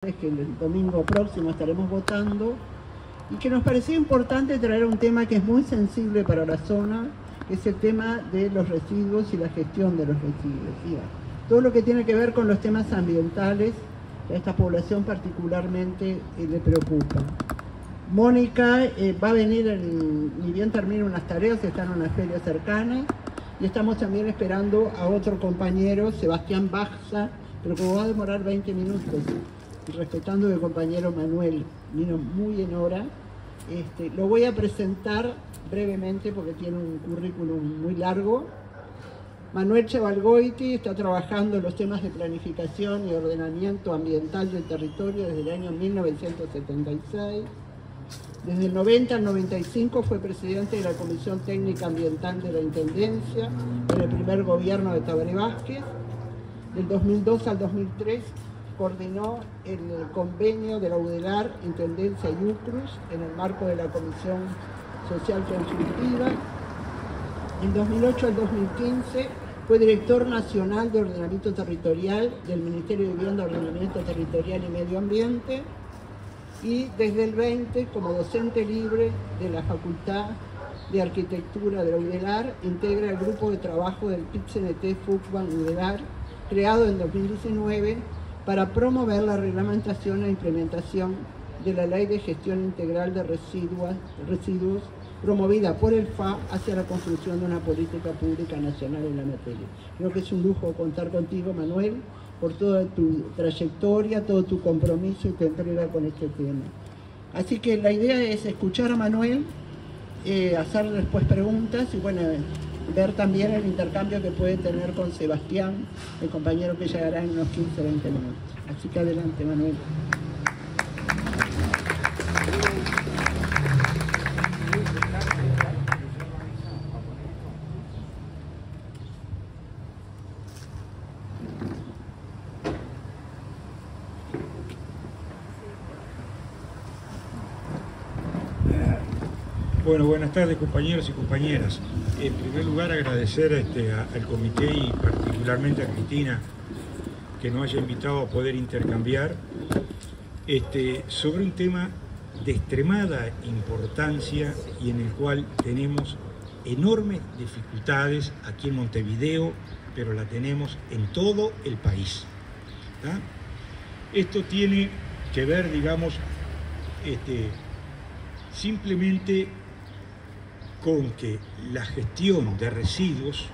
que el domingo próximo estaremos votando, y que nos parecía importante traer un tema que es muy sensible para la zona, que es el tema de los residuos y la gestión de los residuos. Todo lo que tiene que ver con los temas ambientales, a esta población particularmente le preocupa. Mónica va a venir, ni bien termina unas tareas, está en una feria cercana, y estamos también esperando a otro compañero, Sebastián Baxa, pero como va a demorar 20 minutos, y respetando al compañero Manuel, vino muy en hora, lo voy a presentar brevemente porque tiene un currículum muy largo. Manuel Chavalgoiti está trabajando en los temas de planificación y ordenamiento ambiental del territorio desde el año 1976. Desde el 90 al 95 fue presidente de la Comisión Técnica Ambiental de la Intendencia en el primer gobierno de Tabaré Vázquez. Del 2002 al 2003 coordinó el convenio de la UDELAR, Intendencia y UCRUS en el marco de la Comisión Social Consultiva. En 2008 al 2015 fue director nacional de Ordenamiento Territorial del Ministerio de Vivienda, Ordenamiento Territorial y Medio Ambiente, y desde el 20 como docente libre de la Facultad de Arquitectura de la UDELAR, integra el grupo de trabajo del PIT-CNT FUCBAN UDELAR, creado en 2019 para promover la reglamentación e implementación de la Ley de Gestión Integral de Residuos promovida por el FA hacia la construcción de una política pública nacional en la materia. Creo que es un lujo contar contigo, Manuel, por toda tu trayectoria, todo tu compromiso y tu entrega con este tema. Así que la idea es escuchar a Manuel, hacer después preguntas y bueno, ver también el intercambio que puede tener con Sebastián, el compañero que llegará en unos 15 o 20 minutos. Así que adelante, Manuel. Bueno, buenas tardes compañeros y compañeras. En primer lugar agradecer al comité y particularmente a Cristina que nos haya invitado a poder intercambiar sobre un tema de extremada importancia y en el cual tenemos enormes dificultades aquí en Montevideo, pero la tenemos en todo el país. ¿Tá? Esto tiene que ver, digamos, simplemente con que la gestión de residuos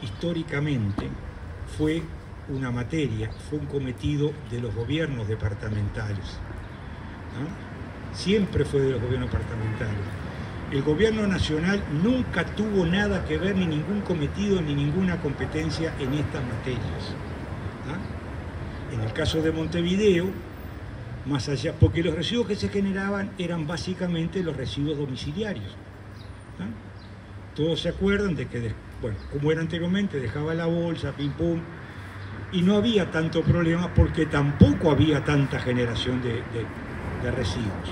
históricamente fue una materia, fue un cometido de los gobiernos departamentales, ¿no? Siempre fue de los gobiernos departamentales. El gobierno nacional nunca tuvo nada que ver, ni ningún cometido, ni ninguna competencia en estas materias, ¿no? En el caso de Montevideo, más allá, porque los residuos que se generaban eran básicamente los residuos domiciliarios. ¿No? Todos se acuerdan de que, bueno, como era anteriormente, dejaba la bolsa, pim pum, y no había tanto problema porque tampoco había tanta generación de residuos.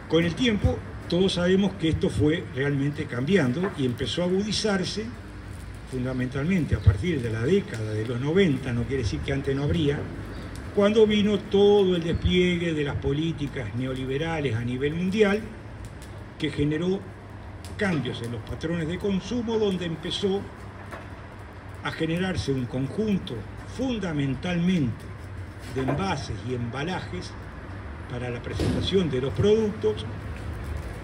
Con el tiempo, todos sabemos que esto fue realmente cambiando y empezó a agudizarse fundamentalmente a partir de la década de los 90, no quiere decir que antes no habría, cuando vino todo el despliegue de las políticas neoliberales a nivel mundial, que generó cambios en los patrones de consumo, donde empezó a generarse un conjunto fundamentalmente de envases y embalajes para la presentación de los productos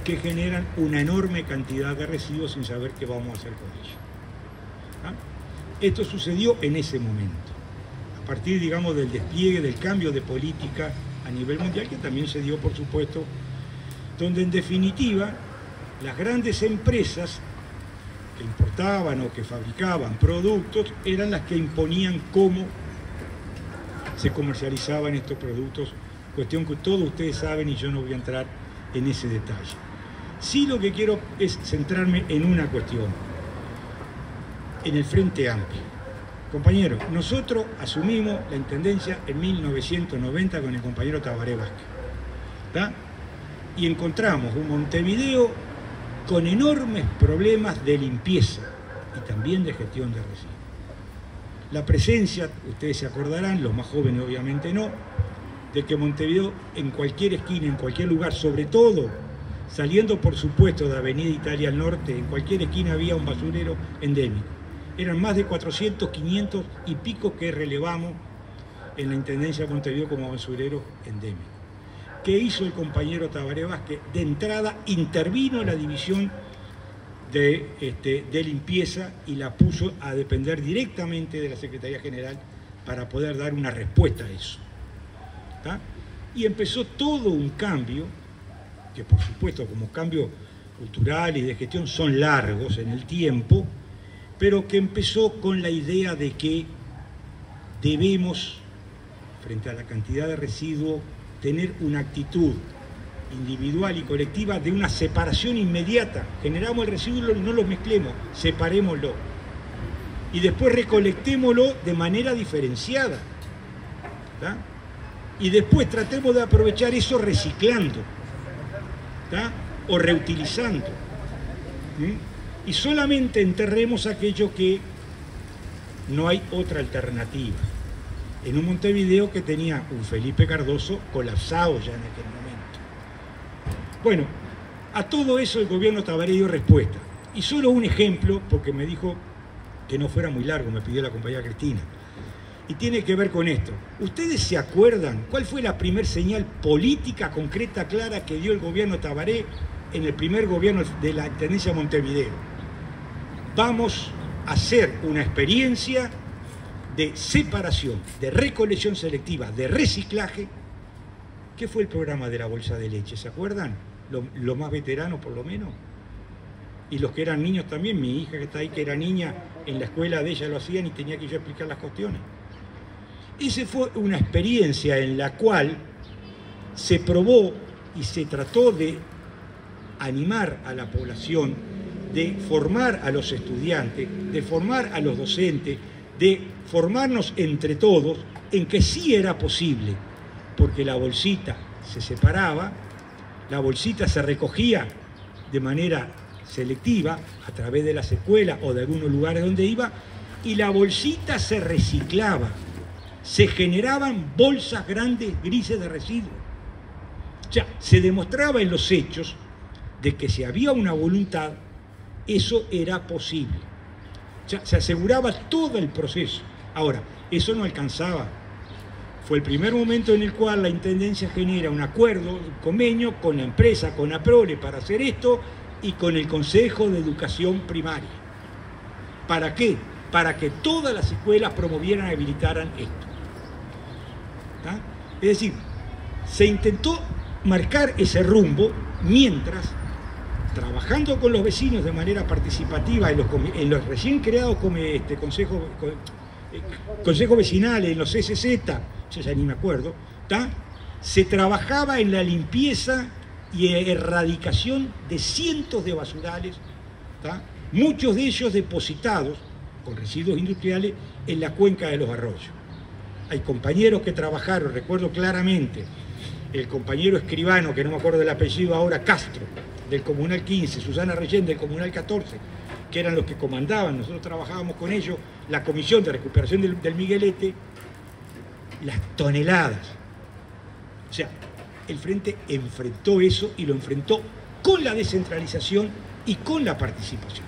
que generan una enorme cantidad de residuos sin saber qué vamos a hacer con ellos. ¿Ah? Esto sucedió en ese momento, a partir, digamos, del despliegue, del cambio de política a nivel mundial, que también se dio, por supuesto, donde en definitiva las grandes empresas que importaban o que fabricaban productos eran las que imponían cómo se comercializaban estos productos, cuestión que todos ustedes saben y yo no voy a entrar en ese detalle. Sí, lo que quiero es centrarme en una cuestión, en el Frente Amplio. Compañeros, nosotros asumimos la intendencia en 1990 con el compañero Tabaré Vázquez, ¿tá? Y encontramos un Montevideo con enormes problemas de limpieza y también de gestión de residuos. la presencia, ustedes se acordarán, los más jóvenes obviamente no, de que Montevideo en cualquier esquina, en cualquier lugar, sobre todo saliendo por supuesto de Avenida Italia al norte, en cualquier esquina había un basurero endémico. Eran más de 400, 500 y pico que relevamos en la Intendencia de Montevideo como basurero endémico. ¿Qué hizo el compañero Tabaré Vázquez? De entrada intervino en la división de limpieza y la puso a depender directamente de la Secretaría General para poder dar una respuesta a eso. ¿Tá? Y empezó todo un cambio, que por supuesto como cambio cultural y de gestión son largos en el tiempo, pero que empezó con la idea de que debemos, frente a la cantidad de residuos, tener una actitud individual y colectiva de una separación inmediata. Generamos el residuo y no lo mezclemos, separémoslo. Y después recolectémoslo de manera diferenciada. ¿Tá? Y después tratemos de aprovechar eso reciclando. ¿Tá? O reutilizando. Y solamente enterremos aquello que no hay otra alternativa. En un Montevideo que tenía un Felipe Cardoso colapsado ya en aquel momento. Bueno, a todo eso el gobierno Tabaré dio respuesta. Y solo un ejemplo, porque me dijo que no fuera muy largo, me pidió la compañera Cristina. Y tiene que ver con esto. ¿Ustedes se acuerdan cuál fue la primer señal política concreta, clara, que dio el gobierno Tabaré en el primer gobierno de la Intendencia de Montevideo? Vamos a hacer una experiencia de separación, de recolección selectiva, de reciclaje. ¿Qué fue el programa de la bolsa de leche? ¿Se acuerdan? Los más veteranos por lo menos. Y los que eran niños también. Mi hija que está ahí, que era niña, en la escuela de ella lo hacían y tenía que yo explicar las cuestiones. Esa fue una experiencia en la cual se probó y se trató de animar a la población, de formar a los estudiantes, de formar a los docentes, de formarnos entre todos en que sí era posible, porque la bolsita se separaba, la bolsita se recogía de manera selectiva a través de las escuelas o de algunos lugares donde iba, y la bolsita se reciclaba, se generaban bolsas grandes grises de residuos. O sea, se demostraba en los hechos de que si había una voluntad, eso era posible. O sea, se aseguraba todo el proceso. Ahora, eso no alcanzaba. Fue el primer momento en el cual la Intendencia genera un acuerdo, un convenio con la empresa, con APROLE para hacer esto y con el Consejo de Educación Primaria. ¿Para qué? Para que todas las escuelas promovieran y habilitaran esto. ¿Tá? Es decir, se intentó marcar ese rumbo mientras, trabajando con los vecinos de manera participativa en los recién creados consejos vecinales, en los CCZ, yo ya ni me acuerdo, ¿tá? Se trabajaba en la limpieza y erradicación de cientos de basurales, ¿tá? Muchos de ellos depositados con residuos industriales en la cuenca de los arroyos. Hay compañeros que trabajaron, recuerdo claramente, el compañero escribano, que no me acuerdo del apellido ahora, Castro, del Comunal 15, Susana Reyén del Comunal 14, que eran los que comandaban, nosotros trabajábamos con ellos, la Comisión de Recuperación del Miguelete, las toneladas. O sea, el Frente enfrentó eso y lo enfrentó con la descentralización y con la participación.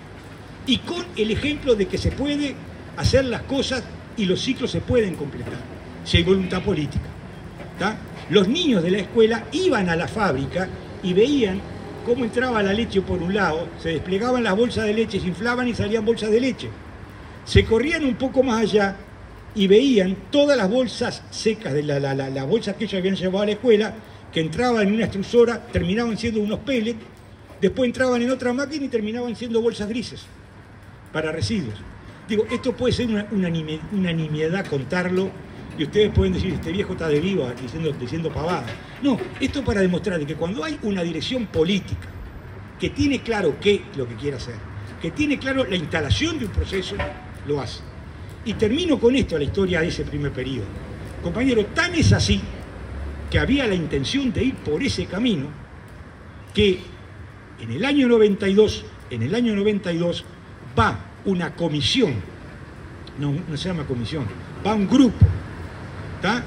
Y con el ejemplo de que se puede hacer las cosas y los ciclos se pueden completar, si hay voluntad política. ¿Tá? Los niños de la escuela iban a la fábrica y veían cómo entraba la leche por un lado, se desplegaban las bolsas de leche, se inflaban y salían bolsas de leche. Se corrían un poco más allá y veían todas las bolsas secas, de la bolsa que ellos habían llevado a la escuela, que entraban en una extrusora, terminaban siendo unos pellets, después entraban en otra máquina y terminaban siendo bolsas grises para residuos. Digo, esto puede ser una nimiedad contarlo, y ustedes pueden decir, este viejo está de viva diciendo pavada. No, esto para demostrar que cuando hay una dirección política que tiene claro qué es lo que quiere hacer, que tiene claro la instalación de un proceso, lo hace. Y termino con esto, la historia de ese primer periodo. Compañero, tan es así que había la intención de ir por ese camino que en el año 92 va una comisión no se llama comisión, va un grupo, ¿tá?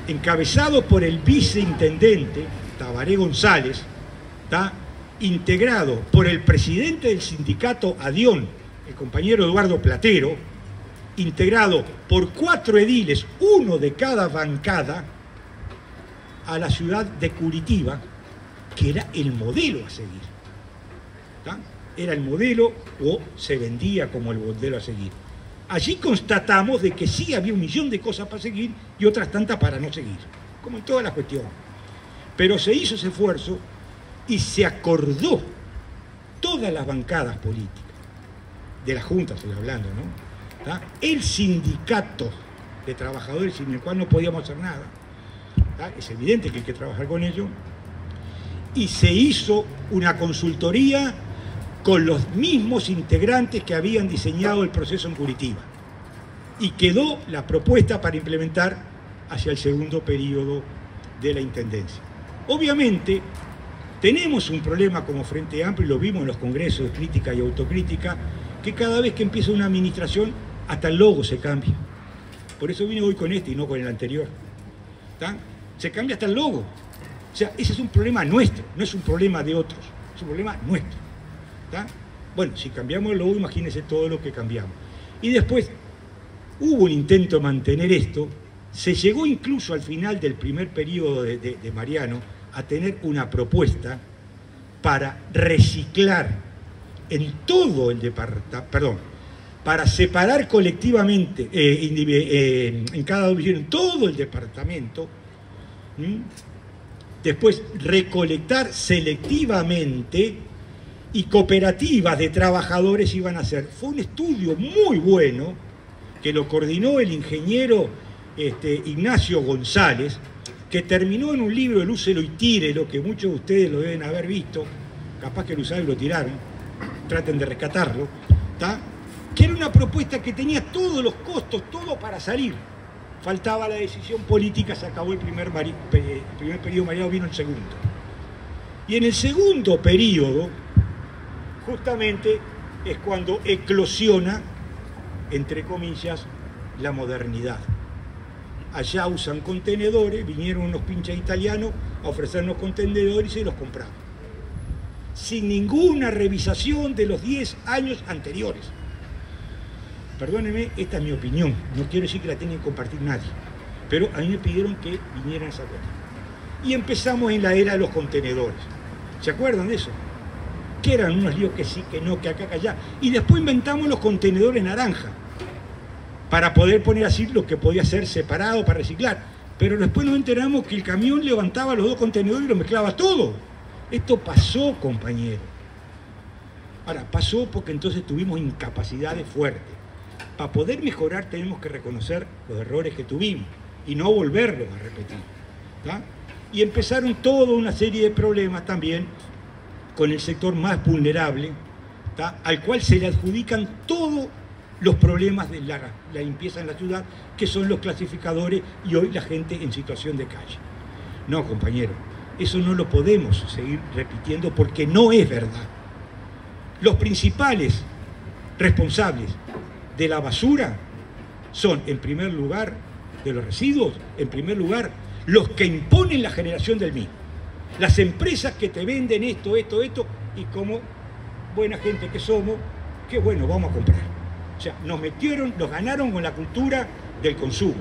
Encabezado por el viceintendente Tabaré González, ¿tá? Integrado por el presidente del sindicato ADION, el compañero Eduardo Platero, integrado por 4 ediles, uno de cada bancada, a la ciudad de Curitiba, que era el modelo a seguir. ¿Tá? Era el modelo, o se vendía como el modelo a seguir. Allí constatamos de que sí había 1.000.000 de cosas para seguir y otras tantas para no seguir, como en todas las cuestiones. Pero se hizo ese esfuerzo y se acordó todas las bancadas políticas, de la Junta estoy hablando, ¿no? ¿Tá? El sindicato de trabajadores sin el cual no podíamos hacer nada, ¿tá? Es evidente que hay que trabajar con ello, y se hizo una consultoría con los mismos integrantes que habían diseñado el proceso en Curitiba, y quedó la propuesta para implementar hacia el segundo periodo de la Intendencia. Obviamente tenemos un problema como Frente Amplio, y lo vimos en los congresos de crítica y autocrítica, que cada vez que empieza una administración hasta el logo se cambia. Por eso vine hoy con este y no con el anterior. ¿Tá? Se cambia hasta el logo. O sea, ese es un problema nuestro, no es un problema de otros, es un problema nuestro. ¿Tá? Bueno, si cambiamos el logo, imagínense todo lo que cambiamos. Y después hubo un intento de mantener esto, se llegó incluso al final del primer periodo de Mariano a tener una propuesta para reciclar en todo el departamento, perdón, para separar colectivamente, en cada domicilio, en todo el departamento, después recolectar selectivamente, y cooperativas de trabajadores iban a hacer. Fue un estudio muy bueno que lo coordinó el ingeniero Ignacio González, que terminó en un libro, el Úselo y Tírelo, que muchos de ustedes lo deben haber visto, capaz que lo usaron y lo tiraron, traten de rescatarlo, ¿tá? Que era una propuesta que tenía todos los costos, todo para salir. Faltaba la decisión política, se acabó el primer periodo Mariano, vino el segundo. Y en el segundo periodo, justamente es cuando eclosiona, entre comillas, la modernidad. Allá usan contenedores, vinieron unos pinches italianos a ofrecernos contenedores y se los compramos. Sin ninguna revisación de los 10 años anteriores. Perdónenme, esta es mi opinión, no quiero decir que la tenga que compartir nadie, pero a mí me pidieron que vinieran a esa cuestión. Y empezamos en la era de los contenedores. ¿Se acuerdan de eso? Que eran unos líos que sí, que no, que acá, que allá. Y después inventamos los contenedores naranja, para poder poner así lo que podía ser separado para reciclar. Pero después nos enteramos que el camión levantaba los 2 contenedores y lo mezclaba todo. Esto pasó, compañero. Ahora, pasó porque entonces tuvimos incapacidades fuertes. Para poder mejorar tenemos que reconocer los errores que tuvimos y no volverlos a repetir. ¿Tá? Y empezaron toda una serie de problemas también con el sector más vulnerable, ¿tá? Al cual se le adjudican todos los problemas de la limpieza en la ciudad, que son los clasificadores y hoy la gente en situación de calle. No, compañero, eso no lo podemos seguir repitiendo porque no es verdad. Los principales responsables de la basura son, en primer lugar, de los residuos, en primer lugar, los que imponen la generación del mismo. Las empresas que te venden esto, y como buena gente que somos, que bueno, vamos a comprar. O sea, nos ganaron con la cultura del consumo.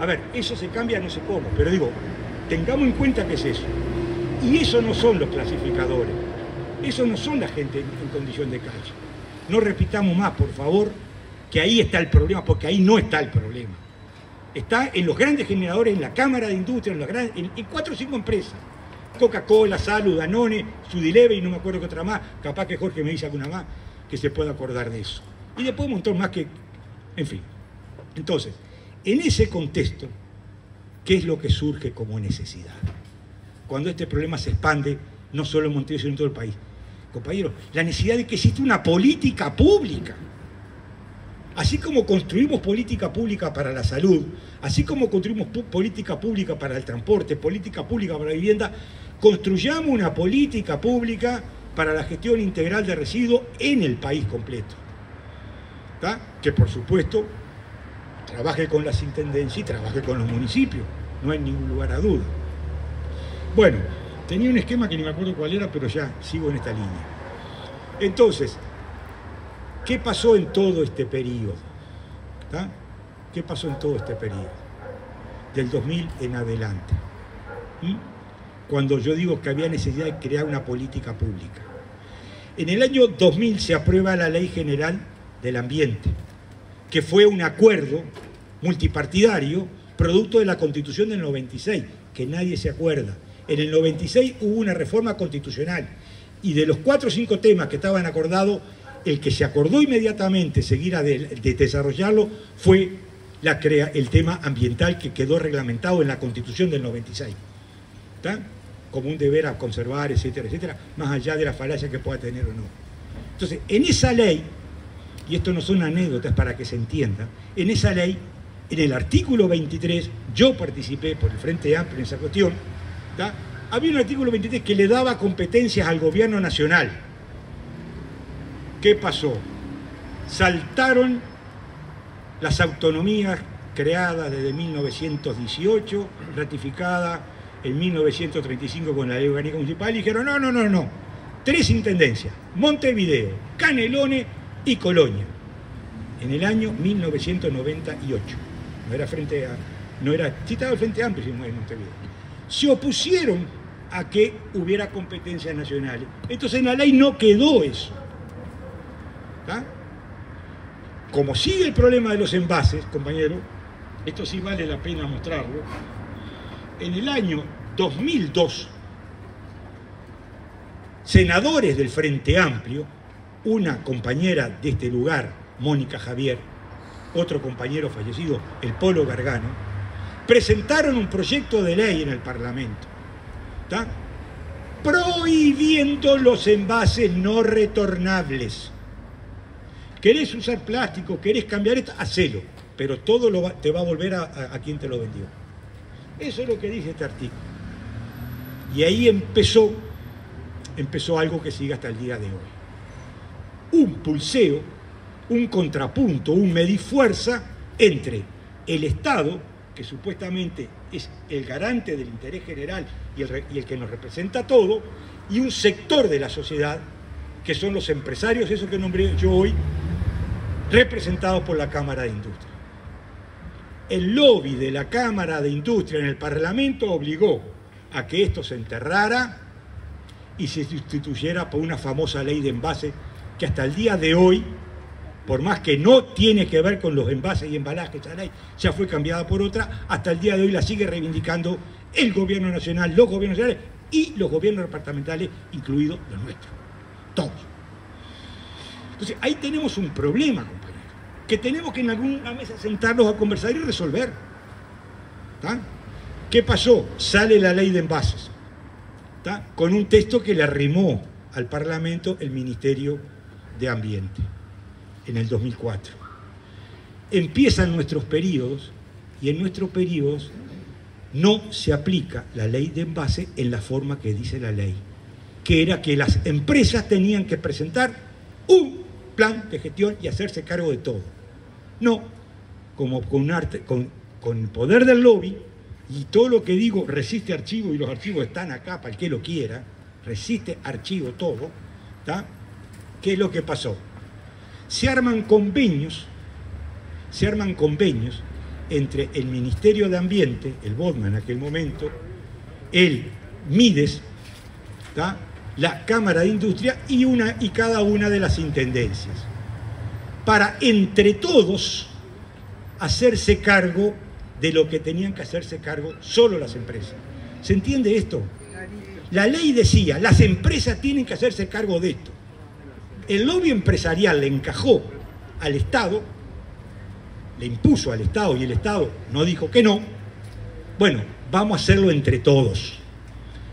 A ver, eso se cambia no sé cómo, pero digo, tengamos en cuenta que es eso. Y eso no son los clasificadores, eso no son la gente en condición de calle. No repitamos más, por favor, que ahí está el problema, porque ahí no está el problema. Está en los grandes generadores, en la Cámara de Industria, en 4 o 5 empresas. Coca-Cola, Salud, Danone, Sudileve y no me acuerdo qué otra más, capaz que Jorge me dice alguna más que se pueda acordar de eso. Y después un montón más que, en fin. Entonces, en ese contexto, ¿qué es lo que surge como necesidad? Cuando este problema se expande, no solo en Montevideo, sino en todo el país. Compañeros, la necesidad de que exista una política pública. Así como construimos política pública para la salud, así como construimos política pública para el transporte, política pública para la vivienda, construyamos una política pública para la gestión integral de residuos en el país completo. ¿tá? Que por supuesto trabaje con las intendencias y trabaje con los municipios, no hay ningún lugar a duda. Bueno, tenía un esquema que ni me acuerdo cuál era, pero ya sigo en esta línea. Entonces, ¿qué pasó en todo este periodo? ¿Tá? ¿Qué pasó en todo este periodo? Del 2000 en adelante. Cuando yo digo que había necesidad de crear una política pública. En el año 2000 se aprueba la Ley General del Ambiente, que fue un acuerdo multipartidario producto de la Constitución del 96, que nadie se acuerda. En el 96 hubo una reforma constitucional y de los 4 o 5 temas que estaban acordados, el que se acordó inmediatamente seguir de desarrollarlo fue el tema ambiental, que quedó reglamentado en la Constitución del 96, ¿tá? Como un deber a conservar, etcétera, etcétera, más allá de la falacia que pueda tener o no. Entonces, en esa ley, y esto no son anécdotas para que se entienda, en esa ley, en el artículo 23, yo participé por el Frente Amplio en esa cuestión, ¿tá? Había un artículo 23 que le daba competencias al gobierno nacional. ¿Qué pasó? Saltaron las autonomías creadas desde 1918, ratificada en 1935 con la Ley Orgánica Municipal, y dijeron, no, 3 intendencias, Montevideo, Canelones y Colonia, en el año 1998. No era frente a... No era... Sí estaba el Frente Amplio en Montevideo. Se opusieron a que hubiera competencias nacionales. Entonces en la ley no quedó eso. ¿Tá? Como sigue el problema de los envases, compañero, esto sí vale la pena mostrarlo. En el año 2002, senadores del Frente Amplio, una compañera de este lugar, Mónica Javier, otro compañero fallecido, el Polo Gargano, presentaron un proyecto de ley en el Parlamento, ¿tá? Prohibiendo los envases no retornables. ¿Querés usar plástico? ¿Querés cambiar esto? Hacelo, pero todo te va a volver a quien te lo vendió. Eso es lo que dice este artículo. Y ahí empezó algo que sigue hasta el día de hoy. Un pulseo, un contrapunto, un medir fuerza entre el Estado, que supuestamente es el garante del interés general y el que nos representa a todo, y un sector de la sociedad, que son los empresarios, esos que nombré yo hoy, representados por la Cámara de Industria. El lobby de la Cámara de Industria en el Parlamento obligó a que esto se enterrara y se sustituyera por una famosa ley de envases que hasta el día de hoy, por más que no tiene que ver con los envases y embalajes, esa ley ya fue cambiada por otra, hasta el día de hoy la sigue reivindicando el gobierno nacional, los gobiernos nacionales y los gobiernos departamentales, incluidos los nuestros, todos. Entonces ahí tenemos un problema, compañero, que tenemos que en alguna mesa sentarnos a conversar y resolver. ¿Tá? ¿Qué pasó? Sale la ley de envases, ¿tá? Con un texto que le arrimó al Parlamento el Ministerio de Ambiente en el 2004. Empiezan nuestros periodos y en nuestros periodos no se aplica la ley de envase en la forma que dice la ley, que era que las empresas tenían que presentar un plan de gestión y hacerse cargo de todo. No, como con el poder del lobby, y todo lo que digo resiste archivo, y los archivos están acá para el que lo quiera, resiste archivo todo, ¿tá? ¿Qué es lo que pasó? Se arman convenios entre el Ministerio de Ambiente, el BODMA en aquel momento, el MIDES, ¿tá? La Cámara de Industria y cada una de las intendencias, para entre todos hacerse cargo de lo que tenían que hacerse cargo solo las empresas. ¿Se entiende esto? La ley decía, las empresas tienen que hacerse cargo de esto. El lobby empresarial le encajó al Estado, le impuso al Estado y el Estado no dijo que no. Bueno, vamos a hacerlo entre todos.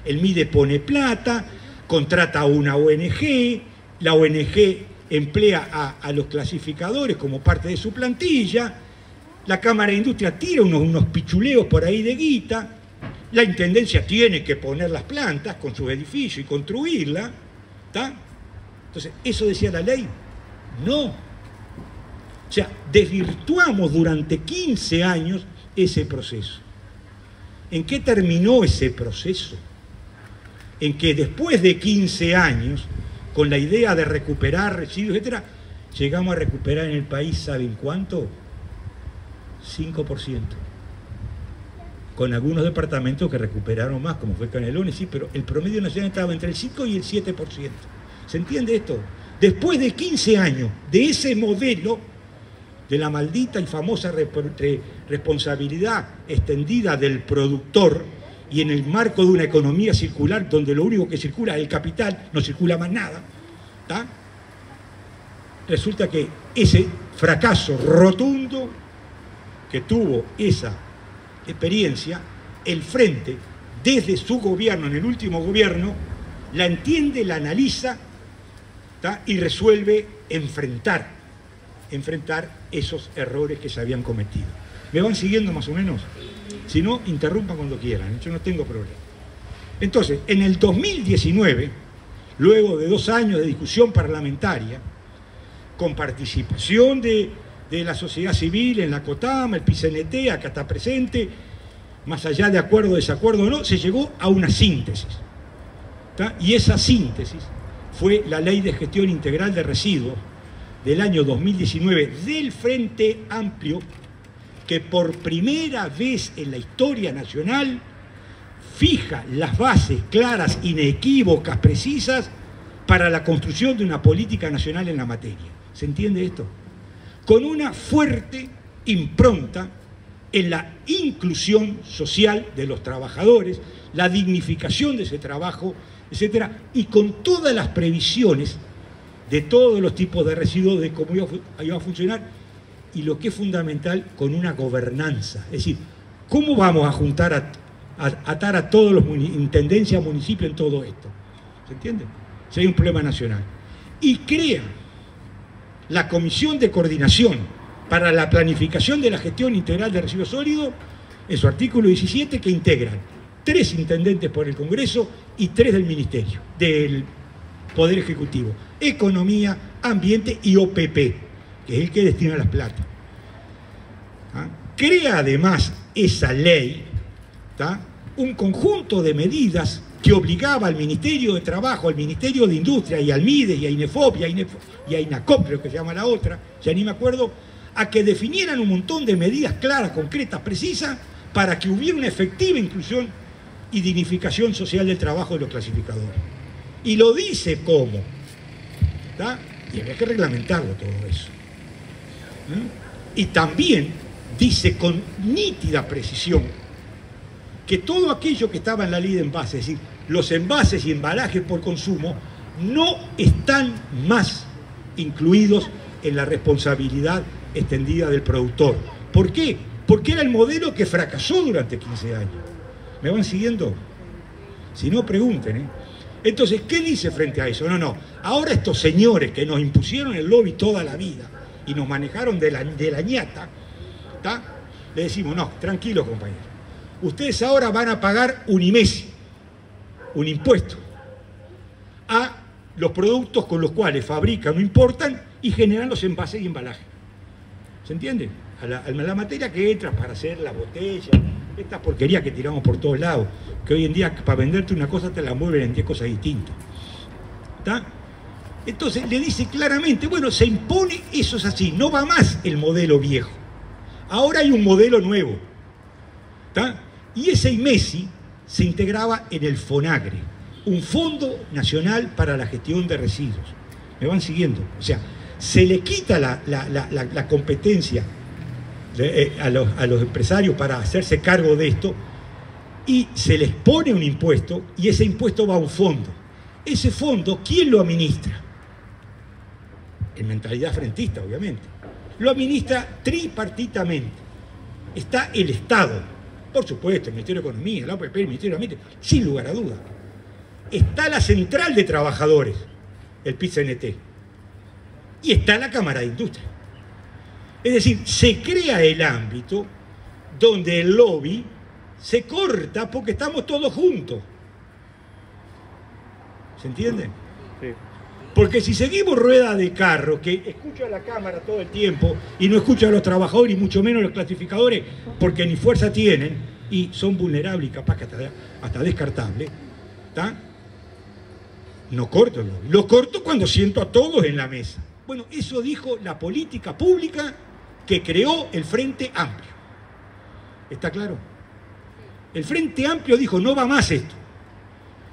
El MIDE pone plata, contrata a una ONG, la ONG emplea a los clasificadores como parte de su plantilla, la Cámara de Industria tira unos pichuleos por ahí de guita, la Intendencia tiene que poner las plantas con sus edificios y construirla, ¿tá? Entonces, ¿eso decía la ley? No. sea, desvirtuamos durante 15 años ese proceso. ¿En qué terminó ese proceso? En que después de 15 años, con la idea de recuperar residuos, etcétera, llegamos a recuperar en el país, ¿saben cuánto? 5%. Con algunos departamentos que recuperaron más, como fue Canelones, sí, pero el promedio nacional estaba entre el 5 y el 7%. ¿Se entiende esto? Después de 15 años de ese modelo, de la maldita y famosa responsabilidad extendida del productor, y en el marco de una economía circular donde lo único que circula es el capital, no circula más nada, ¿tá? Resulta que ese fracaso rotundo que tuvo esa experiencia, el Frente, desde su gobierno, en el último gobierno, la entiende, la analiza, ¿tá? Y resuelve enfrentar esos errores que se habían cometido. ¿Me van siguiendo más o menos? Si no, interrumpan cuando quieran, yo no tengo problema. Entonces, en el 2019, luego de 2 años de discusión parlamentaria, con participación de la sociedad civil en la COTAMA, el PICNT, acá está presente, más allá de acuerdo o desacuerdo o no, se llegó a una síntesis, ¿tá? Y esa síntesis fue la Ley de Gestión Integral de Residuos del año 2019 del Frente Amplio, que por primera vez en la historia nacional fija las bases claras, inequívocas, precisas para la construcción de una política nacional en la materia. ¿Se entiende esto? Con una fuerte impronta en la inclusión social de los trabajadores, la dignificación de ese trabajo, etcétera, y con todas las previsiones de todos los tipos de residuos, de cómo iba a funcionar, y lo que es fundamental, con una gobernanza. Es decir, ¿cómo vamos a juntar, atar a todos los intendencias, municipios en todo esto? ¿Se entiende? Si hay un problema nacional. Y crea la Comisión de Coordinación para la Planificación de la Gestión Integral de Residuos Sólidos, en su artículo 17, que integran 3 intendentes por el Congreso y 3 del Ministerio, del Poder Ejecutivo: Economía, Ambiente y OPP, que es el que destina las plata. ¿Ah? Crea además esa ley, ¿tá?, un conjunto de medidas que obligaba al Ministerio de Trabajo, al Ministerio de Industria y al MIDES y a INEFOP y a INACOP, creo que se llama la otra, ya ni me acuerdo, a que definieran un montón de medidas claras, concretas, precisas, para que hubiera una efectiva inclusión y dignificación social del trabajo de los clasificadores. Y lo dice cómo, ¿tá? Y había que reglamentarlo todo eso. Y también dice con nítida precisión que todo aquello que estaba en la ley de envases, es decir, los envases y embalajes por consumo, no están más incluidos en la responsabilidad extendida del productor. ¿Por qué? Porque era el modelo que fracasó durante 15 años. ¿Me van siguiendo? Si no, pregunten, ¿eh? Entonces, ¿qué dice frente a eso? No, ahora estos señores que nos impusieron el lobby toda la vida y nos manejaron de la ñata, ¿tá?, le decimos: no, tranquilos, compañeros, ustedes ahora van a pagar un IMESI, un impuesto, a los productos con los cuales fabrican o importan y generan los envases y embalajes. ¿Se entiende? A la materia que entra para hacer la botella, esta porquería que tiramos por todos lados, que hoy en día para venderte una cosa te la mueven en 10 cosas distintas. ¿Está? Entonces le dice claramente: bueno, se impone, eso es así, no va más el modelo viejo. Ahora hay un modelo nuevo. ¿Está? Y ese IMESI se integraba en el FONAGRE, un Fondo Nacional para la Gestión de Residuos. ¿Me van siguiendo? O sea, se le quita la competencia a los empresarios para hacerse cargo de esto y se les pone un impuesto, y ese impuesto va a un fondo. Ese fondo, ¿quién lo administra? En mentalidad frentista, obviamente. Lo administra tripartitamente. Está el Estado, por supuesto, el Ministerio de Economía, la OPP, el Ministerio de Ambiente, sin lugar a duda. Está la Central de Trabajadores, el PICNT, y está la Cámara de Industria. Es decir, se crea el ámbito donde el lobby se corta porque estamos todos juntos. ¿Se entiende? Sí. Porque si seguimos rueda de carro, que escucho a la Cámara todo el tiempo y no escucho a los trabajadores y mucho menos a los clasificadores, porque ni fuerza tienen y son vulnerables y capaz que hasta descartables, ¿está? No corto el lobby. Lo corto cuando siento a todos en la mesa. Bueno, eso dijo la política pública que creó el Frente Amplio. ¿Está claro? El Frente Amplio dijo, no va más esto.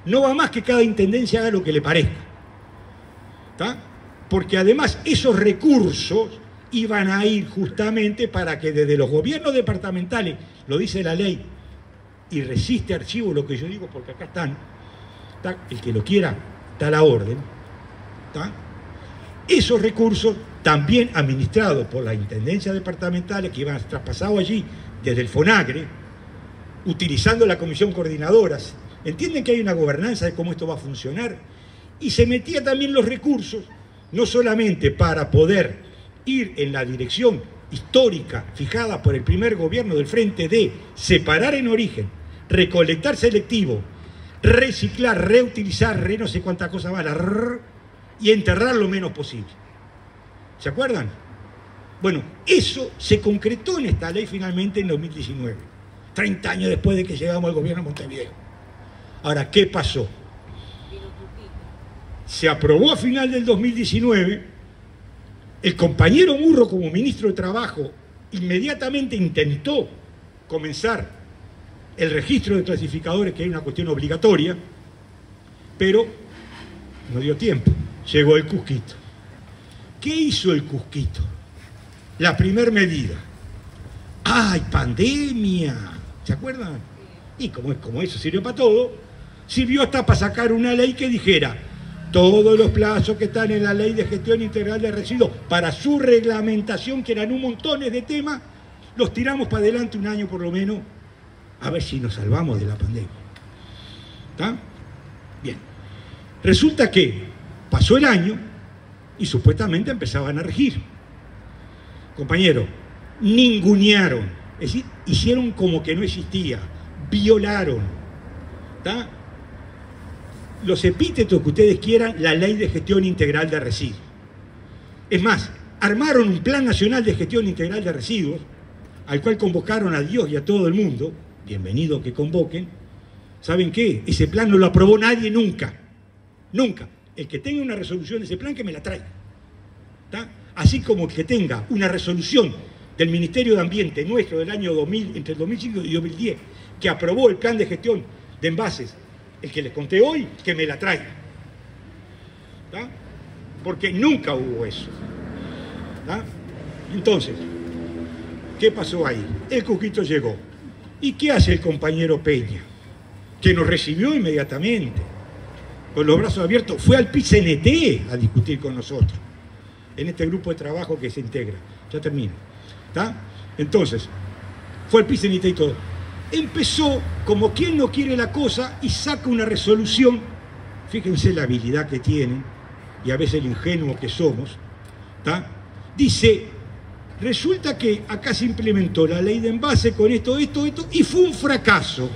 No va más que cada intendencia haga lo que le parezca. ¿Está? Porque además esos recursos iban a ir justamente para que desde los gobiernos departamentales, lo dice la ley, y resiste archivo lo que yo digo porque acá están, ¿está? El que lo quiera, está a la orden, ¿está? Esos recursos también administrados por las intendencias departamentales que iban traspasados allí desde el FONAGRE, utilizando la comisión coordinadora. ¿Entienden que hay una gobernanza de cómo esto va a funcionar? Y se metía también los recursos, no solamente para poder ir en la dirección histórica fijada por el primer gobierno del Frente de separar en origen, recolectar selectivo, reciclar, reutilizar, no sé cuánta cosa más, y enterrar lo menos posible. ¿Se acuerdan? Bueno, eso se concretó en esta ley finalmente en 2019, 30 años después de que llegamos al gobierno de Montevideo. Ahora, ¿qué pasó? Se aprobó a final del 2019, el compañero Murro como ministro de Trabajo inmediatamente intentó comenzar el registro de clasificadores, que es una cuestión obligatoria, pero no dio tiempo, llegó el Cusquito. ¿Qué hizo el Cusquito? La primera medida. ¡Ay, pandemia! ¿Se acuerdan? Y como eso sirvió para todo, sirvió hasta para sacar una ley que dijera todos los plazos que están en la Ley de Gestión Integral de Residuos para su reglamentación, que eran un montón de temas, los tiramos para adelante un año por lo menos, a ver si nos salvamos de la pandemia. ¿Está? Bien. Resulta que pasó el año y supuestamente empezaban a regir. Compañero, ningunearon, es decir, hicieron como que no existía, violaron, ¿está? Los epítetos que ustedes quieran, la Ley de Gestión Integral de Residuos. Es más, armaron un Plan Nacional de Gestión Integral de Residuos, al cual convocaron a Dios y a todo el mundo, bienvenido que convoquen. ¿Saben qué? Ese plan no lo aprobó nadie nunca, nunca. El que tenga una resolución de ese plan, que me la traiga. ¿Está? Así como el que tenga una resolución del Ministerio de Ambiente nuestro del año 2000, entre el 2005 y 2010, que aprobó el plan de gestión de envases, el que les conté hoy, que me la traiga. ¿Está? Porque nunca hubo eso. ¿Está? Entonces, ¿qué pasó ahí? El Cusquito llegó. ¿Y qué hace el compañero Peña? Que nos recibió inmediatamente, con los brazos abiertos, fue al PIT-CNT a discutir con nosotros, en este grupo de trabajo que se integra. Ya termino. ¿Está? Entonces, fue al PIT-CNT y todo. Empezó como quien no quiere la cosa y saca una resolución. Fíjense la habilidad que tienen y a veces el ingenuo que somos. ¿Está? Dice, resulta que acá se implementó la ley de envase con esto, y fue un fracaso.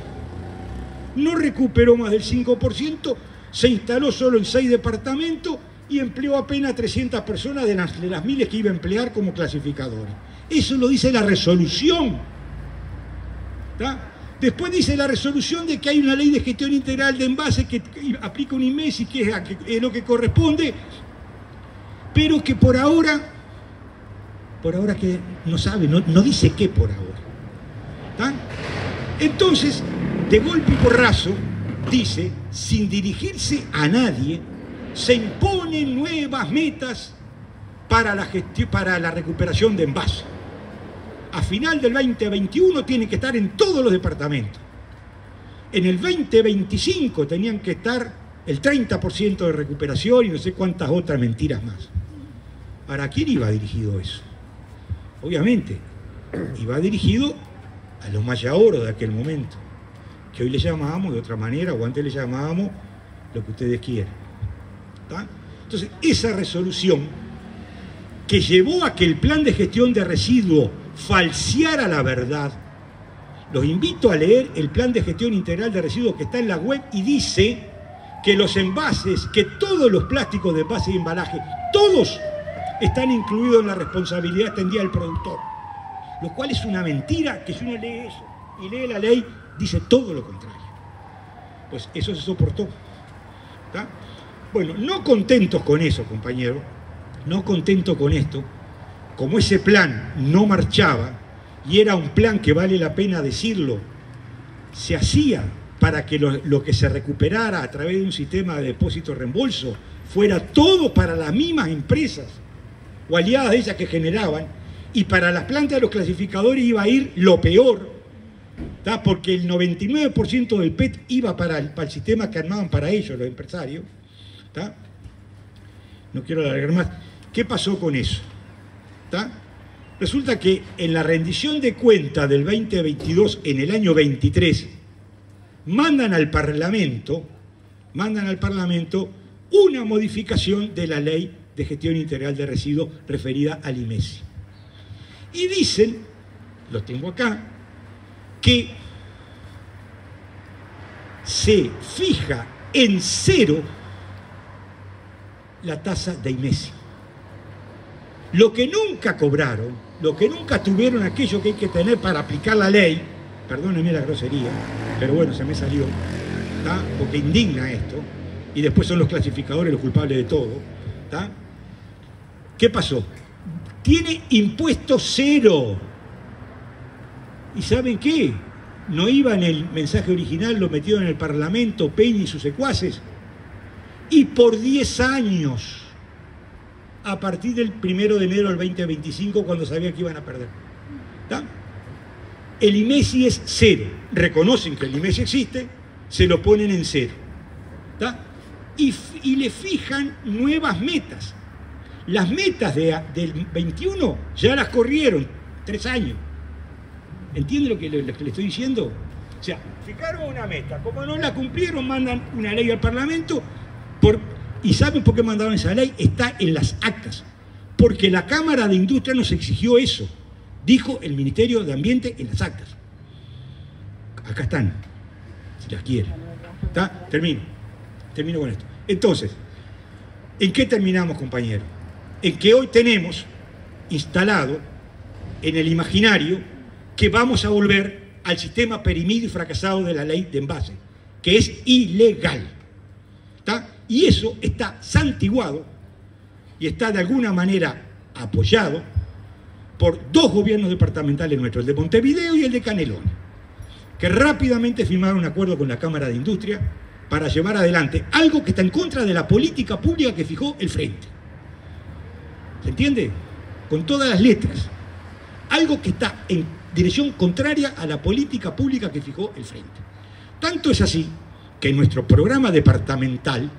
No recuperó más del 5%, se instaló solo en 6 departamentos y empleó apenas 300 personas de las miles que iba a emplear como clasificadores. Eso lo dice la resolución. ¿Está? Después dice la resolución de que hay una ley de gestión integral de envases que aplica un INMESI, que es lo que corresponde, pero que por ahora que no sabe, no dice qué por ahora. ¿Está? Entonces, de golpe y porrazo, dice, sin dirigirse a nadie, se imponen nuevas metas para la recuperación de envases. A final del 2021 tienen que estar en todos los departamentos. En el 2025 tenían que estar el 30% de recuperación y no sé cuántas otras mentiras más. ¿Para quién iba dirigido eso? Obviamente, iba dirigido a los mayaoros de aquel momento, que hoy le llamábamos de otra manera, o antes le llamábamos lo que ustedes quieran. ¿Está? Entonces, esa resolución que llevó a que el plan de gestión de residuos falseara la verdad, los invito a leer el plan de gestión integral de residuos que está en la web y dice que los envases, que todos los plásticos de envase y embalaje, todos están incluidos en la responsabilidad extendida del productor. Lo cual es una mentira, que si uno lee eso y lee la ley, dice todo lo contrario. Pues eso se soportó. ¿Tá? Bueno, no contentos con eso, compañero, no contentos con esto, como ese plan no marchaba, y era un plan que vale la pena decirlo, se hacía para que lo que se recuperara a través de un sistema de depósito-reembolso fuera todo para las mismas empresas o aliadas de ellas que generaban, y para las plantas de los clasificadores iba a ir lo peor, ¿tá? Porque el 99% del PET iba para el sistema que armaban para ellos los empresarios. ¿Tá? No quiero alargar más. ¿Qué pasó con eso? ¿Tá? Resulta que en la rendición de cuentas del 2022, en el año 23, mandan al Parlamento una modificación de la Ley de Gestión Integral de Residuos referida al IMESI. Y dicen, lo tengo acá, que se fija en 0 la tasa de IMESI. Lo que nunca cobraron, lo que nunca tuvieron aquello que hay que tener para aplicar la ley, perdónenme la grosería, pero bueno, se me salió, ¿tá? Porque indigna esto, y después son los clasificadores los culpables de todo, ¿tá? ¿Qué pasó? Tiene impuesto 0. ¿Y saben qué? No iba en el mensaje original, lo metieron en el Parlamento, Peña y sus secuaces, y por 10 años, a partir del 1 de enero del 2025, cuando sabían que iban a perder. ¿Tá? El IMESI es 0. Reconocen que el IMESI existe, se lo ponen en 0. ¿Tá? Y le fijan nuevas metas. Las metas del 21 ya las corrieron 3 años. ¿Entiende lo que le estoy diciendo? O sea, fijaron una meta. Como no la cumplieron, mandan una ley al Parlamento. ¿Y saben por qué mandaron esa ley? Está en las actas. Porque la Cámara de Industria nos exigió eso. Dijo el Ministerio de Ambiente en las actas. Acá están, si las quieren. ¿Está? Termino con esto. Entonces, ¿en qué terminamos, compañeros? En que hoy tenemos instalado en el imaginario que vamos a volver al sistema perimido y fracasado de la ley de envase, que es ilegal. ¿Está? Y eso está santiguado y está de alguna manera apoyado por 2 gobiernos departamentales nuestros, el de Montevideo y el de Canelones, que rápidamente firmaron un acuerdo con la Cámara de Industria para llevar adelante algo que está en contra de la política pública que fijó el Frente. ¿Se entiende? Con todas las letras. Algo que está en dirección contraria a la política pública que fijó el Frente. Tanto es así que nuestro programa departamental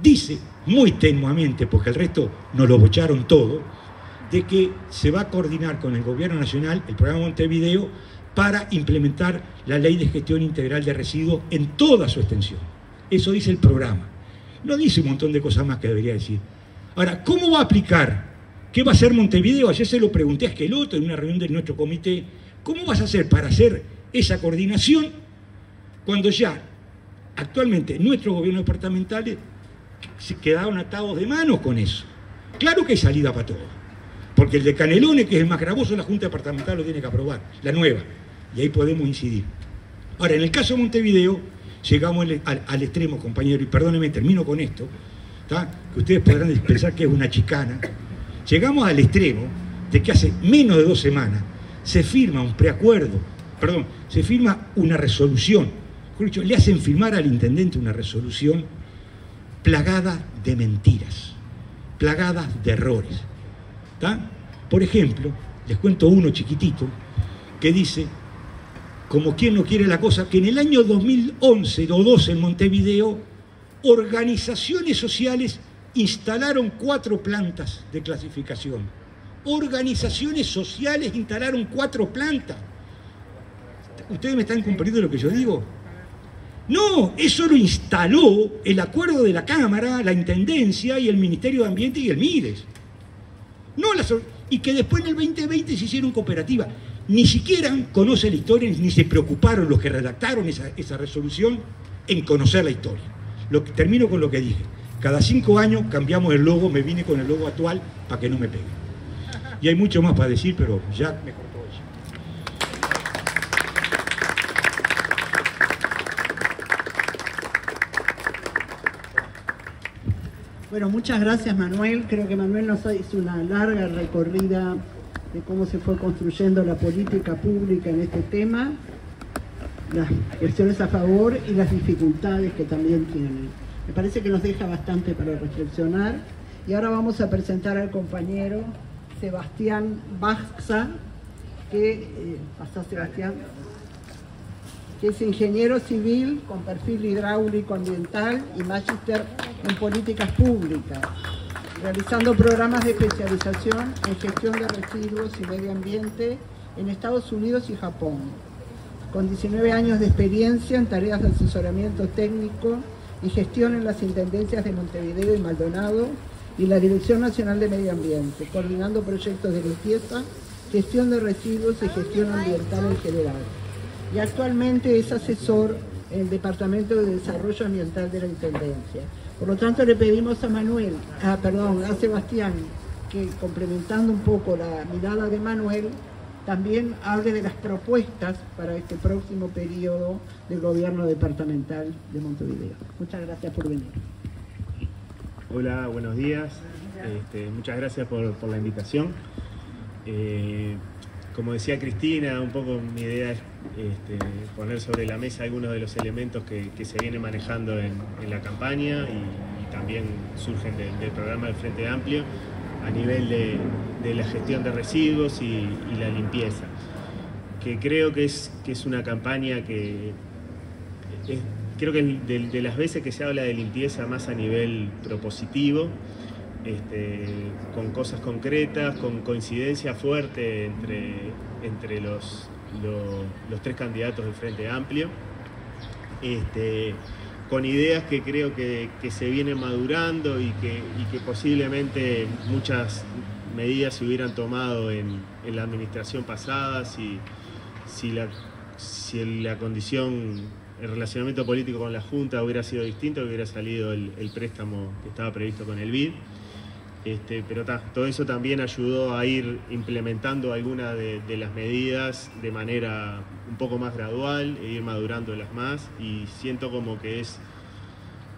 dice muy tenuamente, porque el resto nos lo bocharon todo, de que se va a coordinar con el Gobierno Nacional, el programa Montevideo, para implementar la Ley de Gestión Integral de Residuos en toda su extensión. Eso dice el programa. No dice un montón de cosas más que debería decir. Ahora, ¿cómo va a aplicar? ¿Qué va a hacer Montevideo? Ayer se lo pregunté a Esqueloto en una reunión de nuestro comité. ¿Cómo vas a hacer para hacer esa coordinación cuando ya actualmente nuestros gobiernos departamentales se quedaron atados de manos con eso? Claro que hay salida para todo, porque el de Canelones, que es el más gravoso, la Junta Departamental lo tiene que aprobar, la nueva, y ahí podemos incidir. Ahora, en el caso de Montevideo, llegamos al extremo, compañero, y perdónenme, termino con esto, ¿tá? Que ustedes podrán pensar que es una chicana. Llegamos al extremo de que hace menos de 2 semanas se firma un preacuerdo, perdón, se firma una resolución, mejor dicho, le hacen firmar al intendente una resolución plagada de mentiras, plagada de errores. ¿Tá? Por ejemplo, les cuento uno chiquitito que dice, como quien no quiere la cosa, que en el año 2011 o 12 en Montevideo, organizaciones sociales instalaron 4 plantas de clasificación. Organizaciones sociales instalaron 4 plantas. ¿Ustedes me están comprendiendo lo que yo digo? No, eso lo instaló el acuerdo de la Cámara, la Intendencia y el Ministerio de Ambiente y el MIDES. No y que después en el 2020 se hicieron cooperativas. Ni siquiera conocen la historia, ni se preocuparon los que redactaron esa resolución en conocer la historia. Termino con lo que dije. Cada 5 años cambiamos el logo, me vine con el logo actual para que no me pegue. Y hay mucho más para decir, pero ya me cortó eso. Bueno, muchas gracias, Manuel. Creo que Manuel nos hizo una larga recorrida de cómo se fue construyendo la política pública en este tema, las cuestiones a favor y las dificultades que también tienen. Me parece que nos deja bastante para reflexionar. Y ahora vamos a presentar al compañero Sebastián Baxa, que es ingeniero civil con perfil hidráulico ambiental y magíster en políticas públicas, realizando programas de especialización en gestión de residuos y medio ambiente en Estados Unidos y Japón, con 19 años de experiencia en tareas de asesoramiento técnico y gestión en las intendencias de Montevideo y Maldonado y la Dirección Nacional de Medio Ambiente, coordinando proyectos de limpieza, gestión de residuos y gestión ambiental en general. Y actualmente es asesor en el Departamento de Desarrollo Ambiental de la Intendencia. Por lo tanto, le pedimos a Sebastián, que complementando un poco la mirada de Manuel, también hable de las propuestas para este próximo periodo del gobierno departamental de Montevideo. Muchas gracias por venir. Hola, buenos días. Muchas gracias por la invitación. Como decía Cristina, un poco mi idea es poner sobre la mesa algunos de los elementos que se vienen manejando en la campaña y también surgen del programa del Frente Amplio a nivel de la gestión de residuos y la limpieza, que creo que es una campaña que creo que de las veces que se habla de limpieza más a nivel propositivo, con cosas concretas, con coincidencia fuerte entre los 3 candidatos del Frente Amplio, con ideas que creo que se vienen madurando y que posiblemente muchas medidas se hubieran tomado en la administración pasada si la condición, el relacionamiento político con la Junta hubiera sido distinto, hubiera salido el préstamo que estaba previsto con el BID. Pero todo eso también ayudó a ir implementando algunas de las medidas de manera un poco más gradual e ir madurándolas más, y siento como que es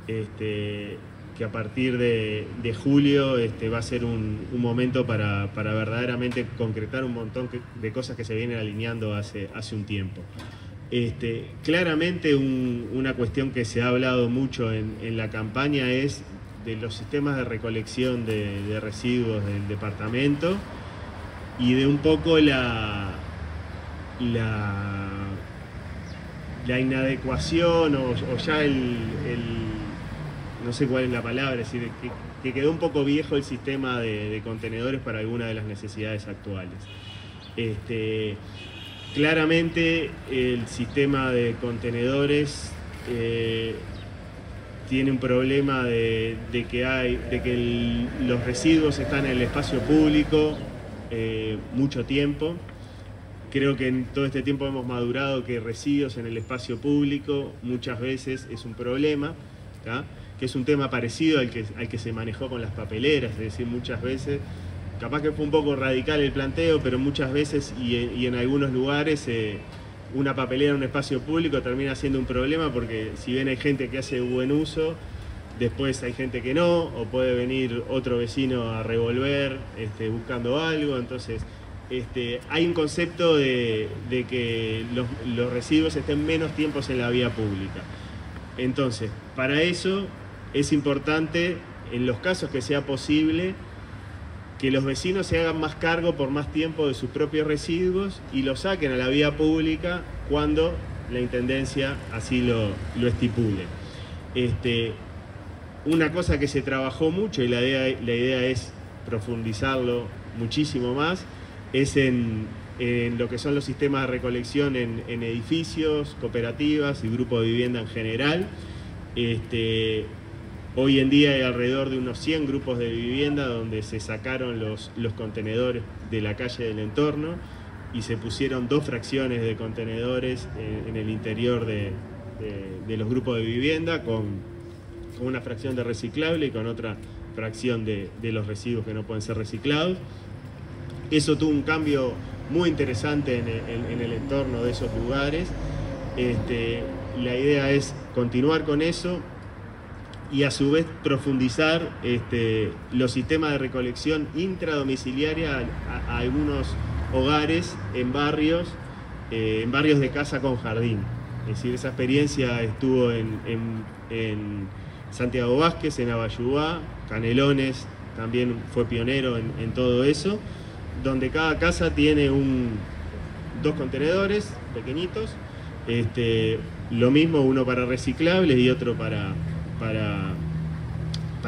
que a partir de julio va a ser un momento para verdaderamente concretar un montón de cosas que se vienen alineando hace un tiempo. Claramente una cuestión que se ha hablado mucho en la campaña es de los sistemas de recolección de residuos del departamento y de un poco la inadecuación o ya no sé cuál es la palabra, es decir, que quedó un poco viejo el sistema de contenedores para algunas de las necesidades actuales. Claramente el sistema de contenedores tiene un problema de que los residuos están en el espacio público mucho tiempo. Creo que en todo este tiempo hemos madurado que residuos en el espacio público muchas veces es un problema, ¿tá? Que es un tema parecido al que se manejó con las papeleras, es decir, muchas veces, capaz que fue un poco radical el planteo, pero muchas veces y en algunos lugares una papelera en un espacio público termina siendo un problema, porque si bien hay gente que hace buen uso, después hay gente que no, o puede venir otro vecino a revolver buscando algo. Entonces hay un concepto de que los residuos estén menos tiempos en la vía pública. Entonces, para eso es importante, en los casos que sea posible, que los vecinos se hagan más cargo por más tiempo de sus propios residuos y los saquen a la vía pública cuando la Intendencia así lo estipule. Una cosa que se trabajó mucho, y la idea es profundizarlo muchísimo más, es en lo que son los sistemas de recolección en edificios, cooperativas y grupos de vivienda en general. Hoy en día hay alrededor de unos 100 grupos de vivienda donde se sacaron los contenedores de la calle del entorno y se pusieron 2 fracciones de contenedores en el interior de los grupos de vivienda con con una fracción de reciclable y con otra fracción de los residuos que no pueden ser reciclados. Eso tuvo un cambio muy interesante en el entorno de esos lugares. La idea es continuar con eso y a su vez profundizar los sistemas de recolección intradomiciliaria a algunos hogares en barrios de casa con jardín. Es decir, esa experiencia estuvo en Santiago Vázquez, en Abayubá, Canelones también fue pionero en todo eso, donde cada casa tiene dos contenedores pequeñitos, lo mismo, uno para reciclables y otro para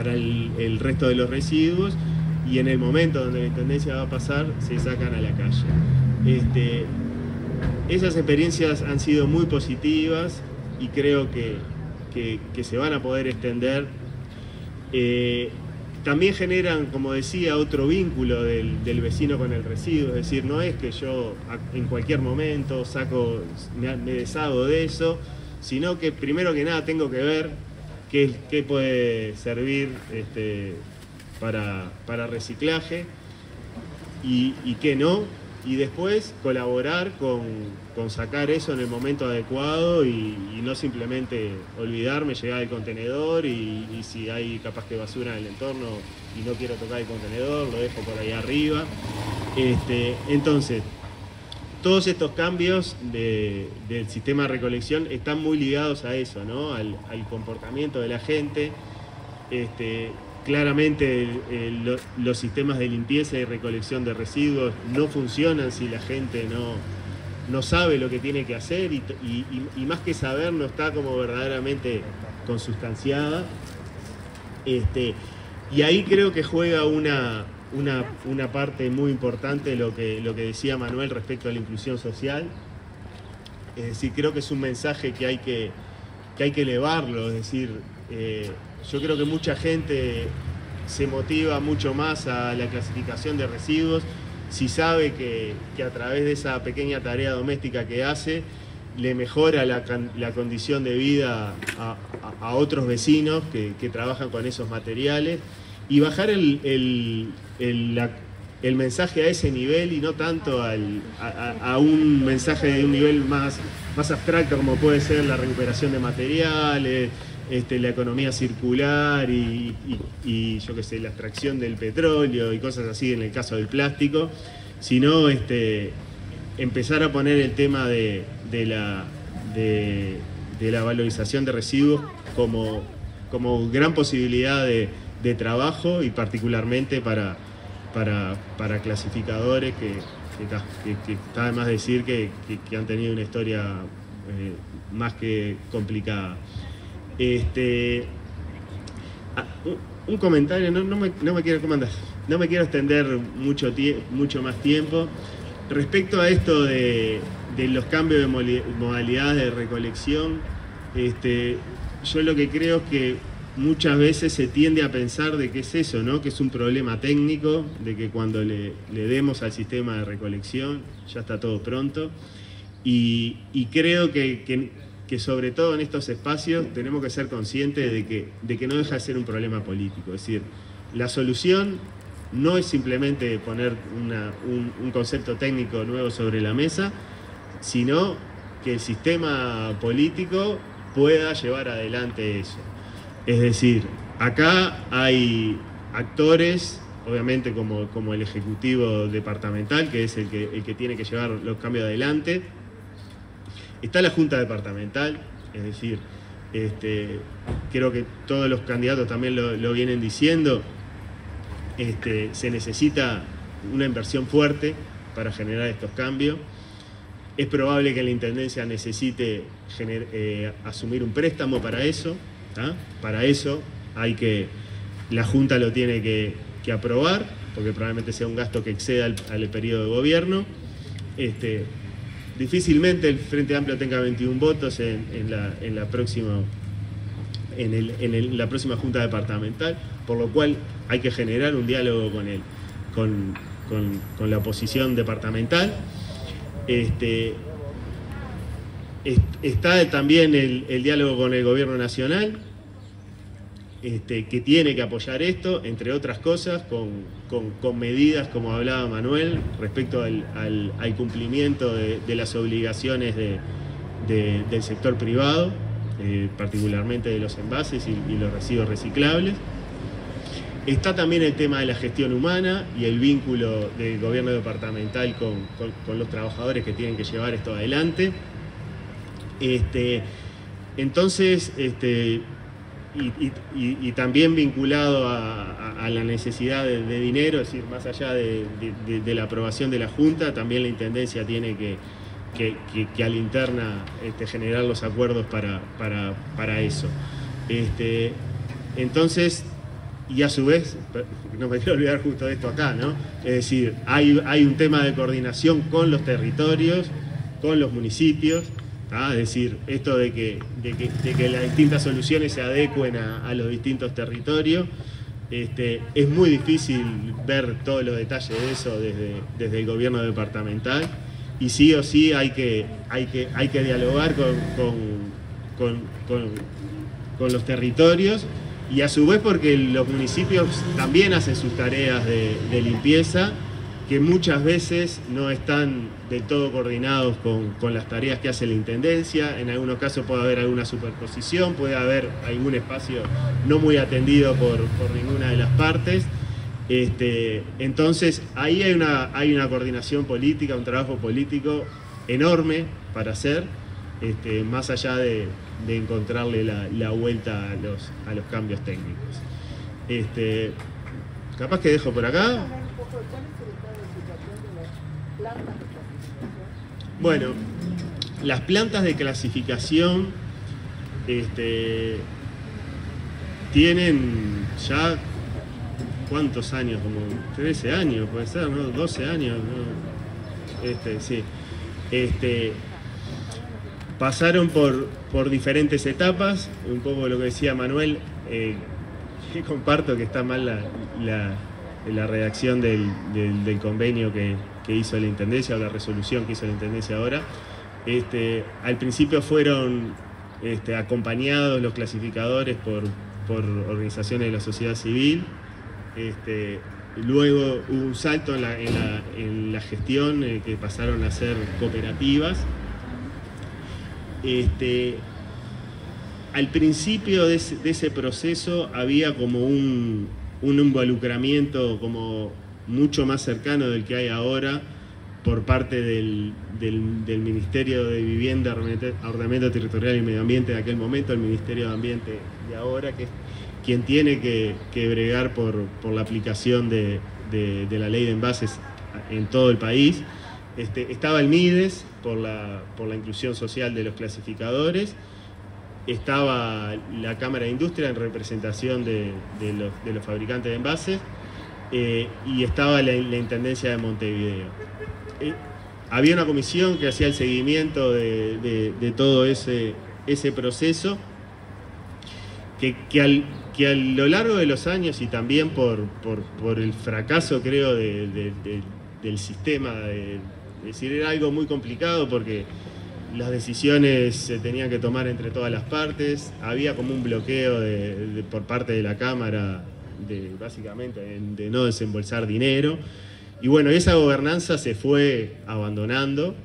el resto de los residuos, y en el momento donde la intendencia va a pasar se sacan a la calle. Esas experiencias han sido muy positivas y creo que se van a poder extender. También generan, como decía, otro vínculo del vecino con el residuo, es decir, no es que yo en cualquier momento me deshago de eso, sino que primero que nada tengo que ver qué puede servir para reciclaje y qué no, y después colaborar con sacar eso en el momento adecuado y no simplemente olvidarme, llegar al contenedor y si hay capaz que basura en el entorno y no quiero tocar el contenedor, lo dejo por ahí arriba. Entonces, todos estos cambios del sistema de recolección están muy ligados a eso, ¿no? Al comportamiento de la gente. Claramente los sistemas de limpieza y recolección de residuos no funcionan si la gente no sabe lo que tiene que hacer y más que saber no está como verdaderamente consustanciada. Y ahí creo que juega una parte muy importante lo que decía Manuel respecto a la inclusión social. Es decir, creo que es un mensaje que hay que elevarlo, es decir, yo creo que mucha gente se motiva mucho más a la clasificación de residuos si sabe que a través de esa pequeña tarea doméstica que hace le mejora la condición de vida a otros vecinos que trabajan con esos materiales, y bajar el mensaje a ese nivel y no tanto a un mensaje de un nivel más abstracto como puede ser la recuperación de materiales, la economía circular y yo qué sé, la extracción del petróleo y cosas así en el caso del plástico, sino empezar a poner el tema de la valorización de residuos como gran posibilidad de trabajo, y particularmente para clasificadores que está de más decir que han tenido una historia más que complicada. Un comentario, no me quiero extender mucho más tiempo respecto a esto de los cambios de modalidades de recolección. Yo lo que creo es que muchas veces se tiende a pensar de que es eso, ¿no? Que es un problema técnico, de que cuando le demos al sistema de recolección ya está todo pronto, y creo que sobre todo en estos espacios tenemos que ser conscientes de que no deja de ser un problema político. Es decir, la solución no es simplemente poner un concepto técnico nuevo sobre la mesa, sino que el sistema político pueda llevar adelante eso. Es decir, acá hay actores, obviamente como el Ejecutivo Departamental, que es el que tiene que llevar los cambios adelante. Está la Junta Departamental, es decir, creo que todos los candidatos también lo vienen diciendo, se necesita una inversión fuerte para generar estos cambios. Es probable que la Intendencia necesite asumir un préstamo para eso. Para eso la Junta lo tiene que aprobar, porque probablemente sea un gasto que exceda al periodo de gobierno. Difícilmente el Frente Amplio tenga 21 votos en la próxima Junta Departamental, por lo cual hay que generar un diálogo con la oposición departamental. Está también el diálogo con el gobierno nacional. que tiene que apoyar esto, entre otras cosas, con medidas, como hablaba Manuel, respecto al cumplimiento de las obligaciones del sector privado, particularmente de los envases y los residuos reciclables. Está también el tema de la gestión humana y el vínculo del gobierno departamental con los trabajadores que tienen que llevar esto adelante. Entonces, y también vinculado a la necesidad de dinero, es decir, más allá de la aprobación de la Junta, también la Intendencia tiene que a la interna generar los acuerdos para eso. Entonces, y a su vez, no me quiero olvidar justo de esto acá, ¿no? Es decir, hay un tema de coordinación con los territorios, con los municipios, ¿ah? Es decir, esto de que las distintas soluciones se adecuen a los distintos territorios. Es muy difícil ver todos los detalles de eso desde el gobierno departamental, y sí o sí hay que dialogar con los territorios, y a su vez porque los municipios también hacen sus tareas de limpieza, que muchas veces no están del todo coordinados con las tareas que hace la Intendencia. En algunos casos puede haber alguna superposición, puede haber algún espacio no muy atendido por ninguna de las partes. Entonces ahí hay una coordinación política, un trabajo político enorme para hacer, más allá de encontrarle la vuelta a los cambios técnicos. Capaz que dejo por acá. Bueno, las plantas de clasificación tienen ya ¿cuántos años? Como 13 años, puede ser, ¿no? 12 años, ¿no? Sí. Pasaron por diferentes etapas, un poco lo que decía Manuel, que comparto que está mal la redacción del convenio que hizo la Intendencia, o la resolución que hizo la Intendencia ahora. Al principio fueron acompañados los clasificadores por organizaciones de la sociedad civil. Luego hubo un salto en la gestión, que pasaron a ser cooperativas. Al principio de ese proceso había como un involucramiento como mucho más cercano del que hay ahora por parte del Ministerio de Vivienda, Ordenamiento Territorial y Medio Ambiente de aquel momento, el Ministerio de Ambiente de ahora, que es quien tiene que bregar por la aplicación de la ley de envases en todo el país. Estaba el MIDES por la inclusión social de los clasificadores, estaba la Cámara de Industria en representación de los fabricantes de envases, y estaba la Intendencia de Montevideo. Había una comisión que hacía el seguimiento de todo ese proceso, que a lo largo de los años, y también por el fracaso, creo, del sistema, es decir, era algo muy complicado porque las decisiones se tenían que tomar entre todas las partes, había como un bloqueo por parte de la Cámara, básicamente, de no desembolsar dinero, y bueno, esa gobernanza se fue abandonando,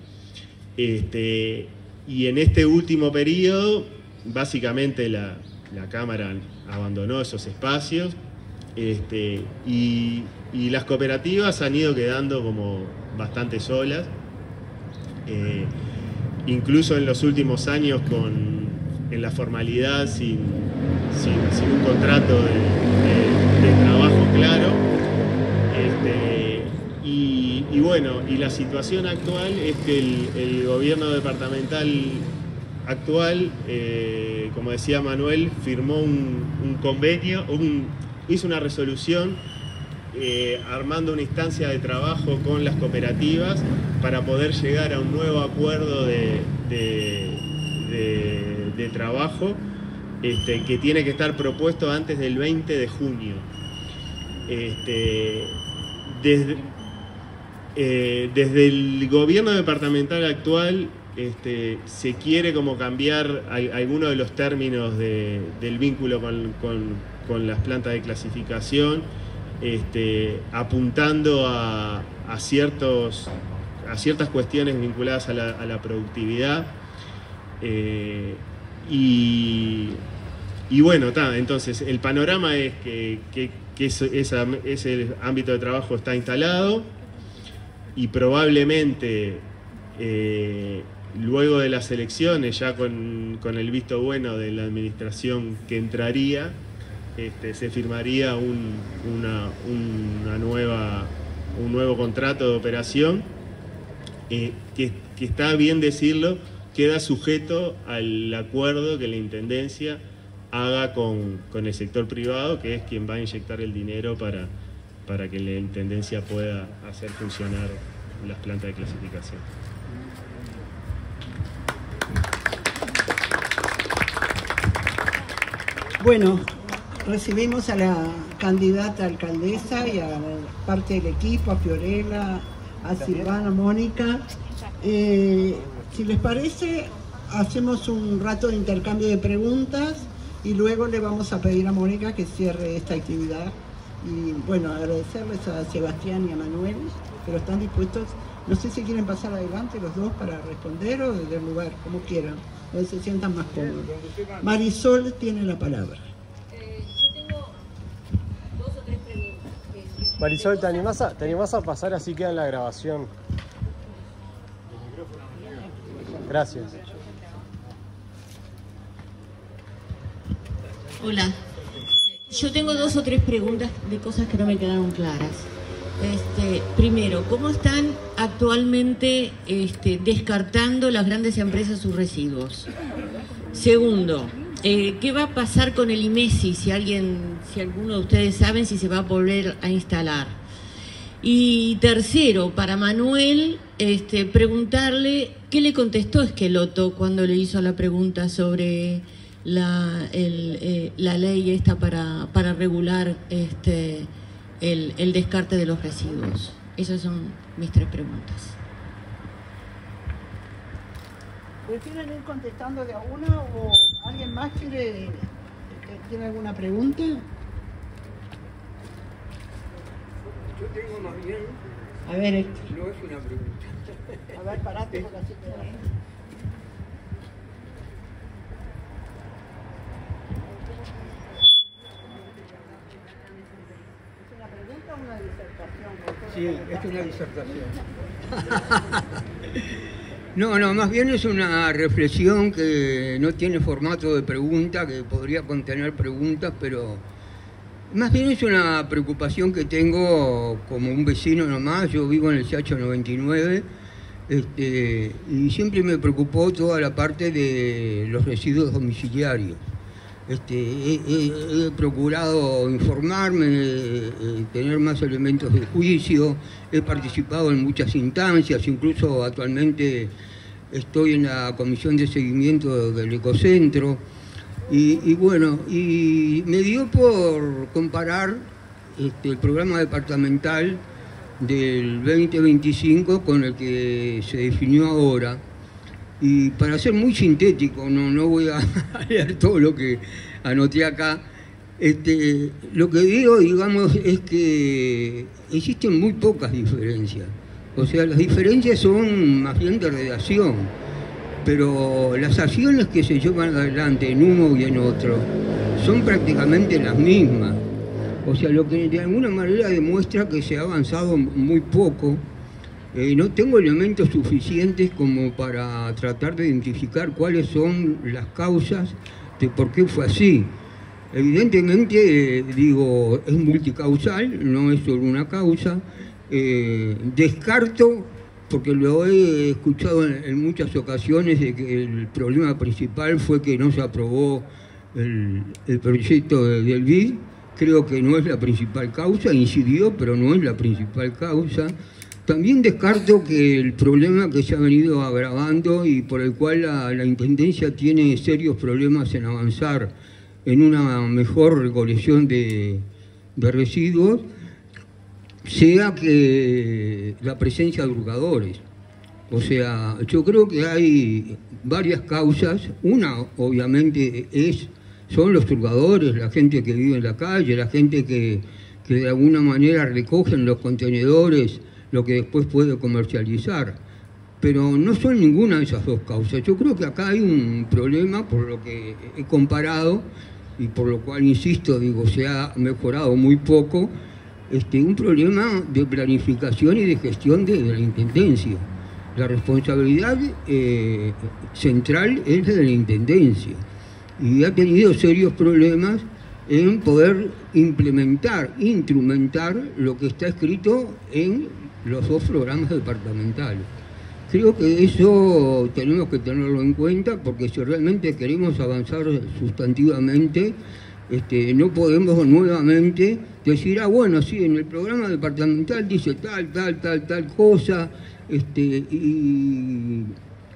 y en este último periodo, básicamente la Cámara abandonó esos espacios, y las cooperativas han ido quedando como bastante solas, incluso en los últimos años en la formalidad, sin un contrato de trabajo claro. Y bueno, y la situación actual es que el gobierno departamental actual, como decía Manuel, firmó un convenio, hizo una resolución armando una instancia de trabajo con las cooperativas para poder llegar a un nuevo acuerdo de trabajo, que tiene que estar propuesto antes del 20 de junio. Desde el gobierno departamental actual se quiere como cambiar algunos de los términos del vínculo con las plantas de clasificación, apuntando a ciertas cuestiones vinculadas a la productividad. Y bueno, entonces el panorama es que ese ámbito de trabajo está instalado y probablemente luego de las elecciones, ya con el visto bueno de la administración que entraría, se firmaría un nuevo contrato de operación que está bien decirlo, queda sujeto al acuerdo que la Intendencia haga con el sector privado, que es quien va a inyectar el dinero para que la Intendencia pueda hacer funcionar las plantas de clasificación. Bueno, recibimos a la candidata alcaldesa y a parte del equipo, a Fiorella, a Silvana, a Mónica. Si les parece, hacemos un rato de intercambio de preguntas y luego le vamos a pedir a Mónica que cierre esta actividad. Y bueno, agradecerles a Sebastián y a Manuel, pero están dispuestos. No sé si quieren pasar adelante los dos para responder o desde el lugar, como quieran, donde se sientan más cómodos. Marisol tiene la palabra. Yo tengo 2 o 3 preguntas. Marisol, ¿te animás a pasar así queda en la grabación? Gracias. Hola. Yo tengo 2 o 3 preguntas de cosas que no me quedaron claras. Primero, ¿cómo están actualmente descartando las grandes empresas sus residuos? Segundo, ¿qué va a pasar con el IMESI? Si alguno de ustedes saben si se va a volver a instalar. Y tercero, para Manuel, preguntarle qué le contestó Esqueloto cuando le hizo la pregunta sobre la ley esta para regular el descarte de los residuos. Esas son mis 3 preguntas. ¿Prefieren ir contestando de a una o alguien más tiene alguna pregunta? Yo tengo más bien, A ver, no es una pregunta. a ver, parate porque así queda. ¿Es una pregunta o una disertación? Sí, es una disertación. No, más bien es una reflexión que no tiene formato de pregunta, que podría contener preguntas, pero más bien es una preocupación que tengo como un vecino nomás. Yo vivo en el Chacho 99 y siempre me preocupó toda la parte de los residuos domiciliarios. He procurado informarme, tener más elementos de juicio, he participado en muchas instancias, incluso actualmente estoy en la comisión de seguimiento del Ecocentro. Y bueno, y me dio por comparar el programa departamental del 2025 con el que se definió ahora. Y para ser muy sintético, no voy a leer todo lo que anoté acá, lo que digo, digamos, es que existen muy pocas diferencias. O sea, las diferencias son más bien de redacción, pero las acciones que se llevan adelante en uno y en otro son prácticamente las mismas. O sea, lo que de alguna manera demuestra que se ha avanzado muy poco. No tengo elementos suficientes como para tratar de identificar cuáles son las causas de por qué fue así. Evidentemente, digo, es multicausal, no es solo una causa. Descarto, porque lo he escuchado en muchas ocasiones, de que el problema principal fue que no se aprobó el proyecto del BID. Creo que no es la principal causa, incidió, pero no es la principal causa. También descarto que el problema que se ha venido agravando y por el cual la Intendencia tiene serios problemas en avanzar en una mejor recolección de residuos, sea que la presencia de hurgadores. O sea, yo creo que hay varias causas. Una, obviamente, son los hurgadores, la gente que vive en la calle, la gente que de alguna manera recogen los contenedores, lo que después puede comercializar. Pero no son ninguna de esas dos causas. Yo creo que acá hay un problema, por lo que he comparado, y por lo cual, insisto, digo, se ha mejorado muy poco, un problema de planificación y de gestión de la Intendencia. La responsabilidad central es de la Intendencia y ha tenido serios problemas en poder instrumentar lo que está escrito en los dos programas departamentales. Creo que eso tenemos que tenerlo en cuenta, porque si realmente queremos avanzar sustantivamente, no podemos nuevamente decir, bueno, sí, en el programa departamental dice tal cosa, y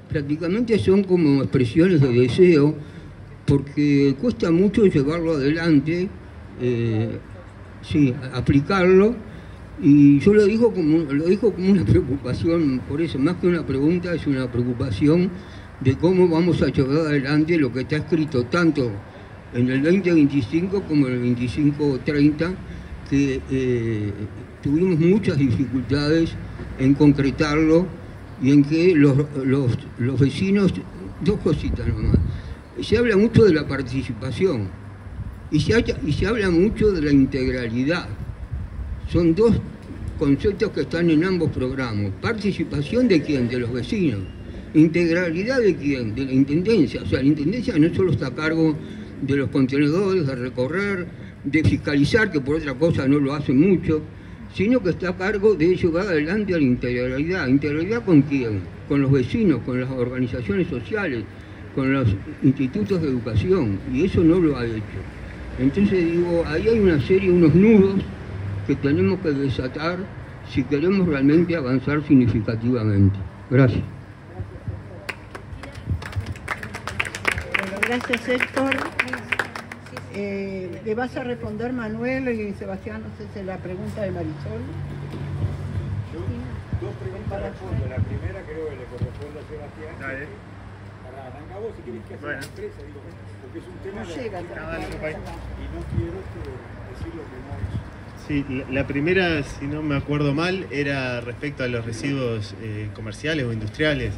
prácticamente son como expresiones de deseo, porque cuesta mucho llevarlo adelante, aplicarlo, y yo lo digo como una preocupación, por eso, más que una pregunta, es una preocupación de cómo vamos a llevar adelante lo que está escrito tanto en el 2025 como en el 2530, que tuvimos muchas dificultades en concretarlo y en que los vecinos, dos cositas nomás, se habla mucho de la participación y se habla mucho de la integralidad. Son dos conceptos que están en ambos programas. ¿Participación de quién? De los vecinos. ¿Integralidad de quién? De la Intendencia. O sea, la Intendencia no solo está a cargo de los contenedores, de recorrer, de fiscalizar, que por otra cosa no lo hace mucho, sino que está a cargo de llevar adelante a la integralidad. ¿Integralidad con quién? Con los vecinos, con las organizaciones sociales, con los institutos de educación, y eso no lo ha hecho. Entonces digo, ahí hay unos nudos que tenemos que desatar si queremos realmente avanzar significativamente. Gracias. Bueno, gracias, Héctor. ¿Le vas a responder, Manuel y Sebastián? No sé si es la pregunta de Marisol. Yo dos preguntas respondo. La primera creo que le corresponde a Sebastián. Dale. Para arrancar vos, si querés que hacer la empresa, digo, porque es un tema No llega, y no quiero decir lo que no es. Sí, la primera, si no me acuerdo mal, era respecto a los residuos comerciales o industriales.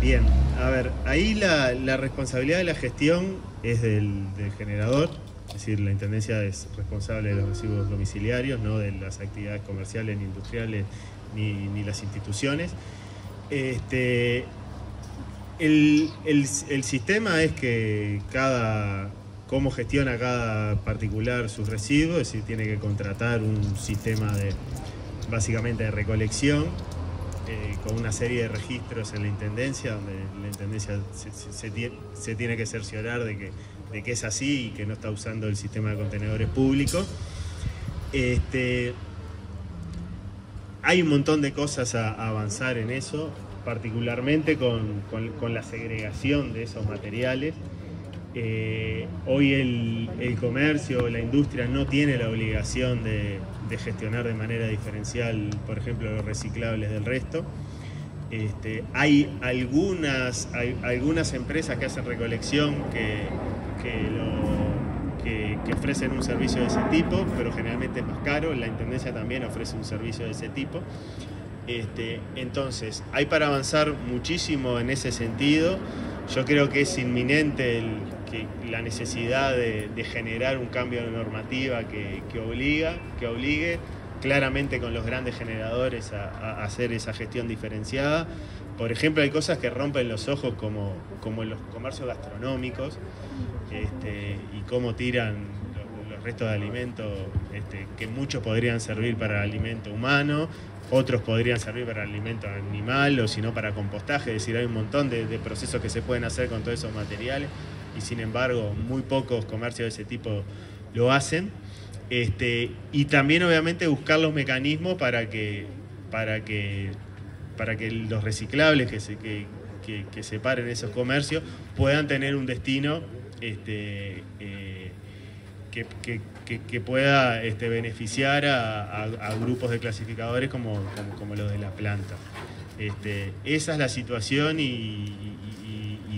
Bien, a ver, ahí la responsabilidad de la gestión es del generador, es decir, la Intendencia es responsable de los residuos domiciliarios, no de las actividades comerciales, ni industriales, ni las instituciones. El sistema es que cómo gestiona cada particular sus residuos, es decir, tiene que contratar un sistema básicamente de recolección, con una serie de registros en la Intendencia, donde la Intendencia se tiene que cerciorar de que es así y que no está usando el sistema de contenedores públicos. Hay un montón de cosas a avanzar en eso, particularmente con la segregación de esos materiales. Hoy el comercio, la industria no tiene la obligación de gestionar de manera diferencial, por ejemplo, los reciclables del resto. Hay algunas empresas que hacen recolección que ofrecen un servicio de ese tipo, pero generalmente es más caro. La Intendencia también ofrece un servicio de ese tipo. Entonces, hay para avanzar muchísimo en ese sentido. Yo creo que es inminente la necesidad de generar un cambio de normativa que obligue claramente con los grandes generadores a hacer esa gestión diferenciada. Por ejemplo, hay cosas que rompen los ojos como los comercios gastronómicos, y cómo tiran los restos de alimentos, que muchos podrían servir para alimento humano, otros podrían servir para alimento animal o si no para compostaje. Es decir, hay un montón de procesos que se pueden hacer con todos esos materiales y sin embargo muy pocos comercios de ese tipo lo hacen. Y también obviamente buscar los mecanismos para que los reciclables que separen esos comercios puedan tener un destino que pueda beneficiar a grupos de clasificadores como los de la planta. Esa es la situación y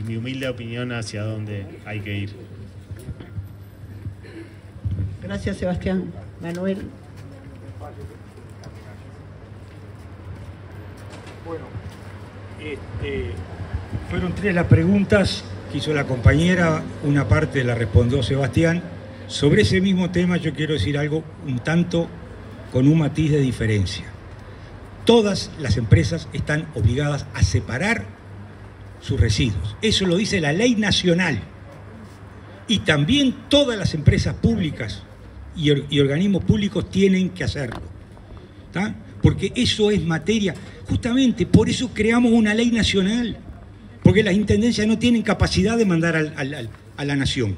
mi humilde opinión hacia dónde hay que ir. Gracias, Sebastián. Manuel. Bueno, fueron 3 las preguntas que hizo la compañera, una parte la respondió Sebastián. Sobre ese mismo tema yo quiero decir algo un tanto con un matiz de diferencia. Todas las empresas están obligadas a separar sus residuos. Eso lo dice la ley nacional. Y también todas las empresas públicas y organismos públicos tienen que hacerlo. ¿Tá? Porque eso es materia. Justamente por eso creamos una ley nacional. Porque las intendencias no tienen capacidad de mandar a la nación.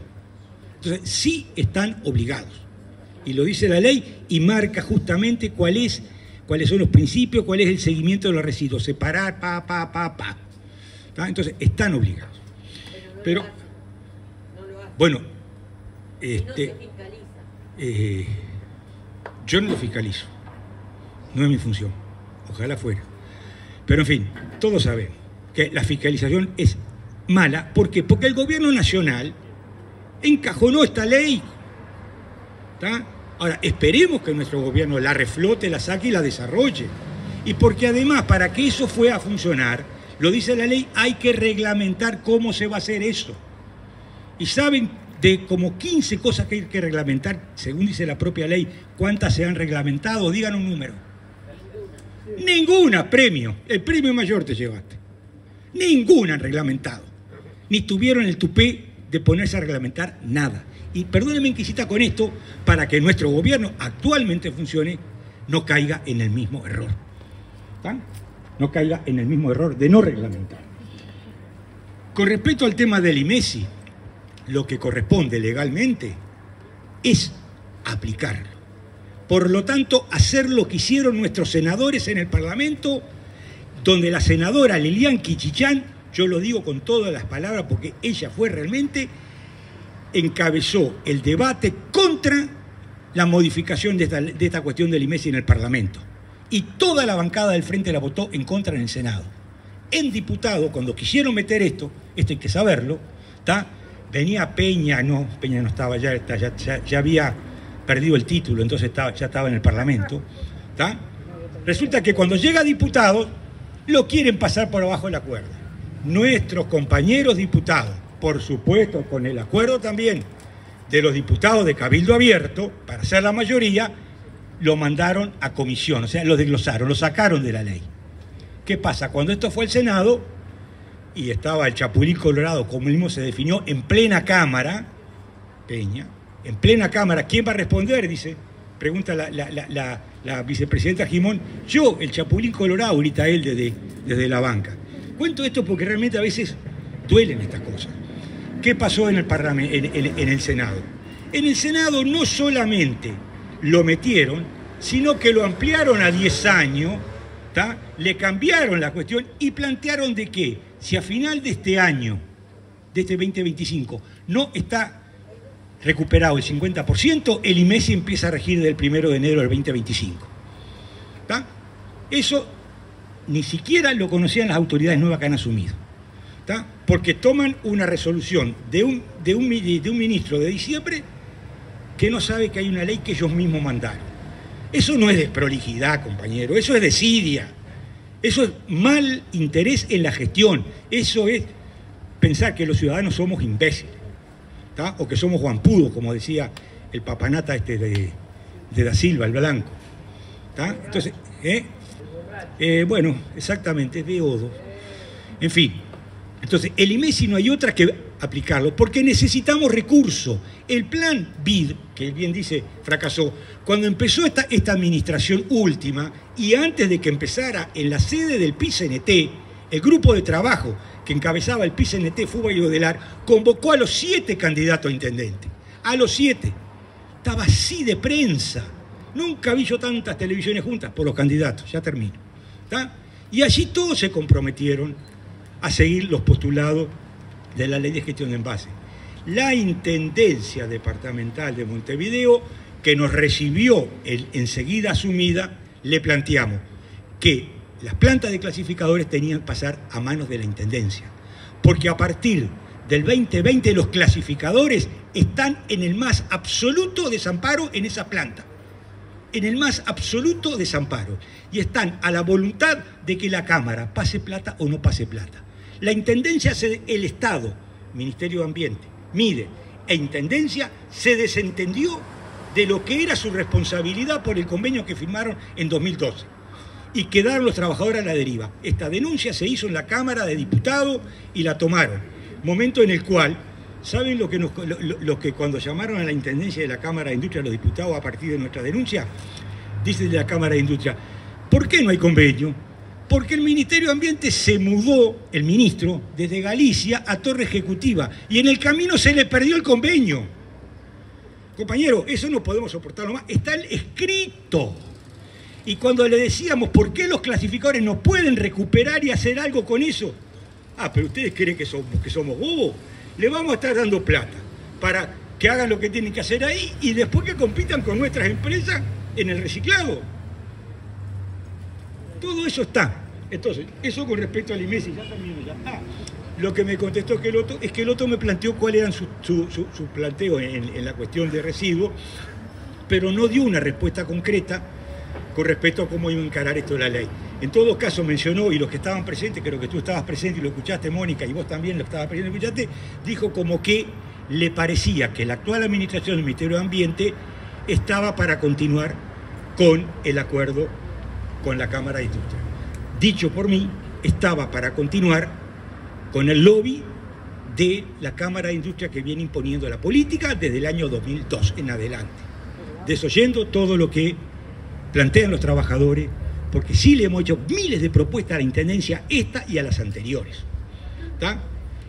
Entonces sí están obligados. Y lo dice la ley y marca justamente cuáles son los principios, cuál es el seguimiento de los residuos. Separar, ¿Tá? Entonces están obligados. Pero bueno, yo no lo fiscalizo. No es mi función. Ojalá fuera. Pero en fin, todos sabemos que la fiscalización es mala. ¿Por qué? Porque el gobierno nacional encajonó esta ley. ¿Tá? Ahora, esperemos que nuestro gobierno la reflote, la saque y la desarrolle. Y porque además, para que eso pueda funcionar, lo dice la ley, hay que reglamentar cómo se va a hacer eso. Y saben, de como 15 cosas que hay que reglamentar, según dice la propia ley, ¿cuántas se han reglamentado? Digan un número. Ninguna, premio. El premio mayor te llevaste. Ninguna han reglamentado. Ni tuvieron el tupé de ponerse a reglamentar nada. Y perdónenme que insista con esto, para que nuestro gobierno actualmente funcione, no caiga en el mismo error. ¿Tá? No caiga en el mismo error de no reglamentar. Con respecto al tema del IMESI, lo que corresponde legalmente es aplicarlo. Por lo tanto, hacer lo que hicieron nuestros senadores en el Parlamento, donde la senadora Lilian Kichichán, yo lo digo con todas las palabras porque ella fue realmente, encabezó el debate contra la modificación de esta cuestión del IMESI en el Parlamento. Y toda la bancada del Frente la votó en contra en el Senado. En diputado, cuando quisieron meter esto hay que saberlo, ¿tá? Venía Peña no estaba, ya había perdido el título, entonces ya estaba en el Parlamento. ¿Tá? Resulta que cuando llega diputado, lo quieren pasar por abajo de la cuerda. Nuestros compañeros diputados, por supuesto con el acuerdo también de los diputados de Cabildo Abierto, para ser la mayoría, lo mandaron a comisión, o sea, lo desglosaron, lo sacaron de la ley. ¿Qué pasa? Cuando esto fue al Senado, y estaba el Chapulín Colorado, como mismo se definió, en plena Cámara, Peña, en plena Cámara, ¿quién va a responder? Dice, pregunta la vicepresidenta Gimón, yo, el Chapulín Colorado, grita él desde la banca. Cuento esto porque realmente a veces duelen estas cosas. ¿Qué pasó en el Parlamento, en el Senado? En el Senado no solamente lo metieron, sino que lo ampliaron a 10 años, ¿tá? Le cambiaron la cuestión y plantearon de que si a final de este año, de este 2025, no está recuperado el 50%, el IMESI empieza a regir del 1 de enero del 2025. ¿Tá? Eso ni siquiera lo conocían las autoridades nuevas que han asumido. ¿Tá? Porque toman una resolución de un ministro de diciembre que no sabe que hay una ley que ellos mismos mandaron. Eso no es desprolijidad, compañero, eso es desidia. Eso es mal interés en la gestión. Eso es pensar que los ciudadanos somos imbéciles, ¿tá? O que somos guampudos, como decía el papanata de Da Silva, el blanco. ¿Tá? Entonces, bueno, exactamente, de Odo. En fin, entonces el IMESI no hay otra que aplicarlo, porque necesitamos recursos. El plan BID, que bien dice, fracasó. Cuando empezó esta administración última, y antes de que empezara en la sede del PICNT, el grupo de trabajo que encabezaba el PICNT Fútbol y Odelar, convocó a los 7 candidatos a intendente. A los 7. Estaba así de prensa. Nunca vi yo tantas televisiones juntas por los candidatos. Ya termino. ¿Tá? Y allí todos se comprometieron a seguir los postulados de la Ley de Gestión de Envases. La Intendencia Departamental de Montevideo, que nos recibió enseguida asumida, le planteamos que las plantas de clasificadores tenían que pasar a manos de la Intendencia, porque a partir del 2020 los clasificadores están en el más absoluto desamparo en esa planta, en el más absoluto desamparo, y están a la voluntad de que la Cámara pase plata o no pase plata. La Intendencia, el Estado, Ministerio de Ambiente, MIDE e Intendencia se desentendió de lo que era su responsabilidad por el convenio que firmaron en 2012 y quedaron los trabajadores a la deriva. Esta denuncia se hizo en la Cámara de Diputados y la tomaron, momento en el cual, ¿saben lo que cuando llamaron a la Intendencia de la Cámara de Industria los diputados a partir de nuestra denuncia? Dice de la Cámara de Industria, ¿por qué no hay convenio? Porque el Ministerio de Ambiente se mudó, el ministro, desde Galicia a Torre Ejecutiva y en el camino se le perdió el convenio. Compañero, eso no podemos soportarlo más, está escrito. Y cuando le decíamos por qué los clasificadores no pueden recuperar y hacer algo con eso, pero ustedes creen que somos bobos, le vamos a estar dando plata para que hagan lo que tienen que hacer ahí y después que compitan con nuestras empresas en el reciclado. Todo eso está. Entonces, eso con respecto al IMESI, ya termino ya. Lo que me contestó es que el otro me planteó cuál era su planteo en la cuestión de residuos, pero no dio una respuesta concreta con respecto a cómo iba a encarar esto de la ley. En todo caso mencionó, y los que estaban presentes, creo que tú estabas presente y lo escuchaste, Mónica, y vos también lo estabas presente y lo escuchaste, dijo como que le parecía que la actual administración del Ministerio de Ambiente estaba para continuar con el acuerdo con la Cámara de Industria. Dicho por mí, estaba para continuar con el lobby de la Cámara de Industria que viene imponiendo la política desde el año 2002 en adelante, desoyendo todo lo que plantean los trabajadores, porque sí le hemos hecho miles de propuestas a la Intendencia, esta y a las anteriores. ¿Está?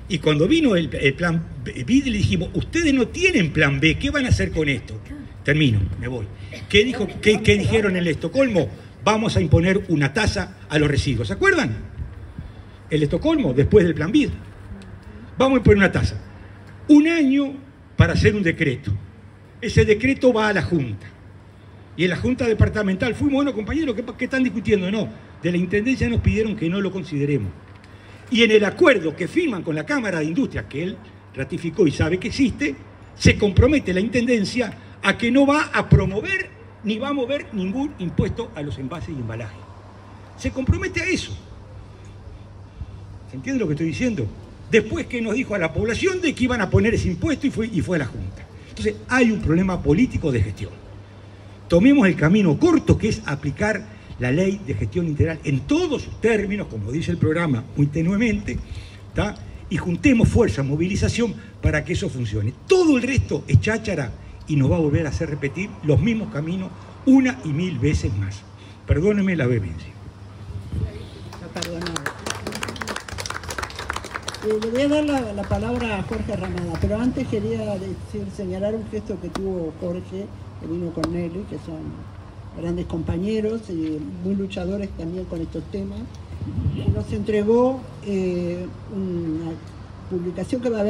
Y cuando vino el plan B, le dijimos, ustedes no tienen plan B, ¿qué van a hacer con esto? Termino, me voy. ¿Qué dijeron en el Estocolmo? Vamos a imponer una tasa a los residuos, ¿se acuerdan? El Estocolmo, después del plan BID. Vamos a imponer una tasa. 1 año para hacer un decreto. Ese decreto va a la Junta. Y en la Junta Departamental fuimos, bueno, compañeros, ¿qué están discutiendo? No, de la Intendencia nos pidieron que no lo consideremos. Y en el acuerdo que firman con la Cámara de Industria, que él ratificó y sabe que existe, se compromete la Intendencia a que no va a promover ni va a mover ningún impuesto a los envases y embalajes. Se compromete a eso. ¿Se entiende lo que estoy diciendo? Después que nos dijo a la población de que iban a poner ese impuesto y fue a la Junta. Entonces hay un problema político de gestión. Tomemos el camino corto, que es aplicar la ley de gestión integral en todos sus términos, como dice el programa muy tenuemente, ¿tá? Y juntemos fuerza, movilización para que eso funcione. Todo el resto es cháchara y nos va a volver a hacer repetir los mismos caminos 1 y 1000 veces más. Perdónenme la vehemencia. Le voy a dar la palabra a Jorge Ramada, pero antes quería señalar un gesto que tuvo Jorge, que vino con Nelly, que son grandes compañeros y muy luchadores también con estos temas. Nos entregó una publicación que va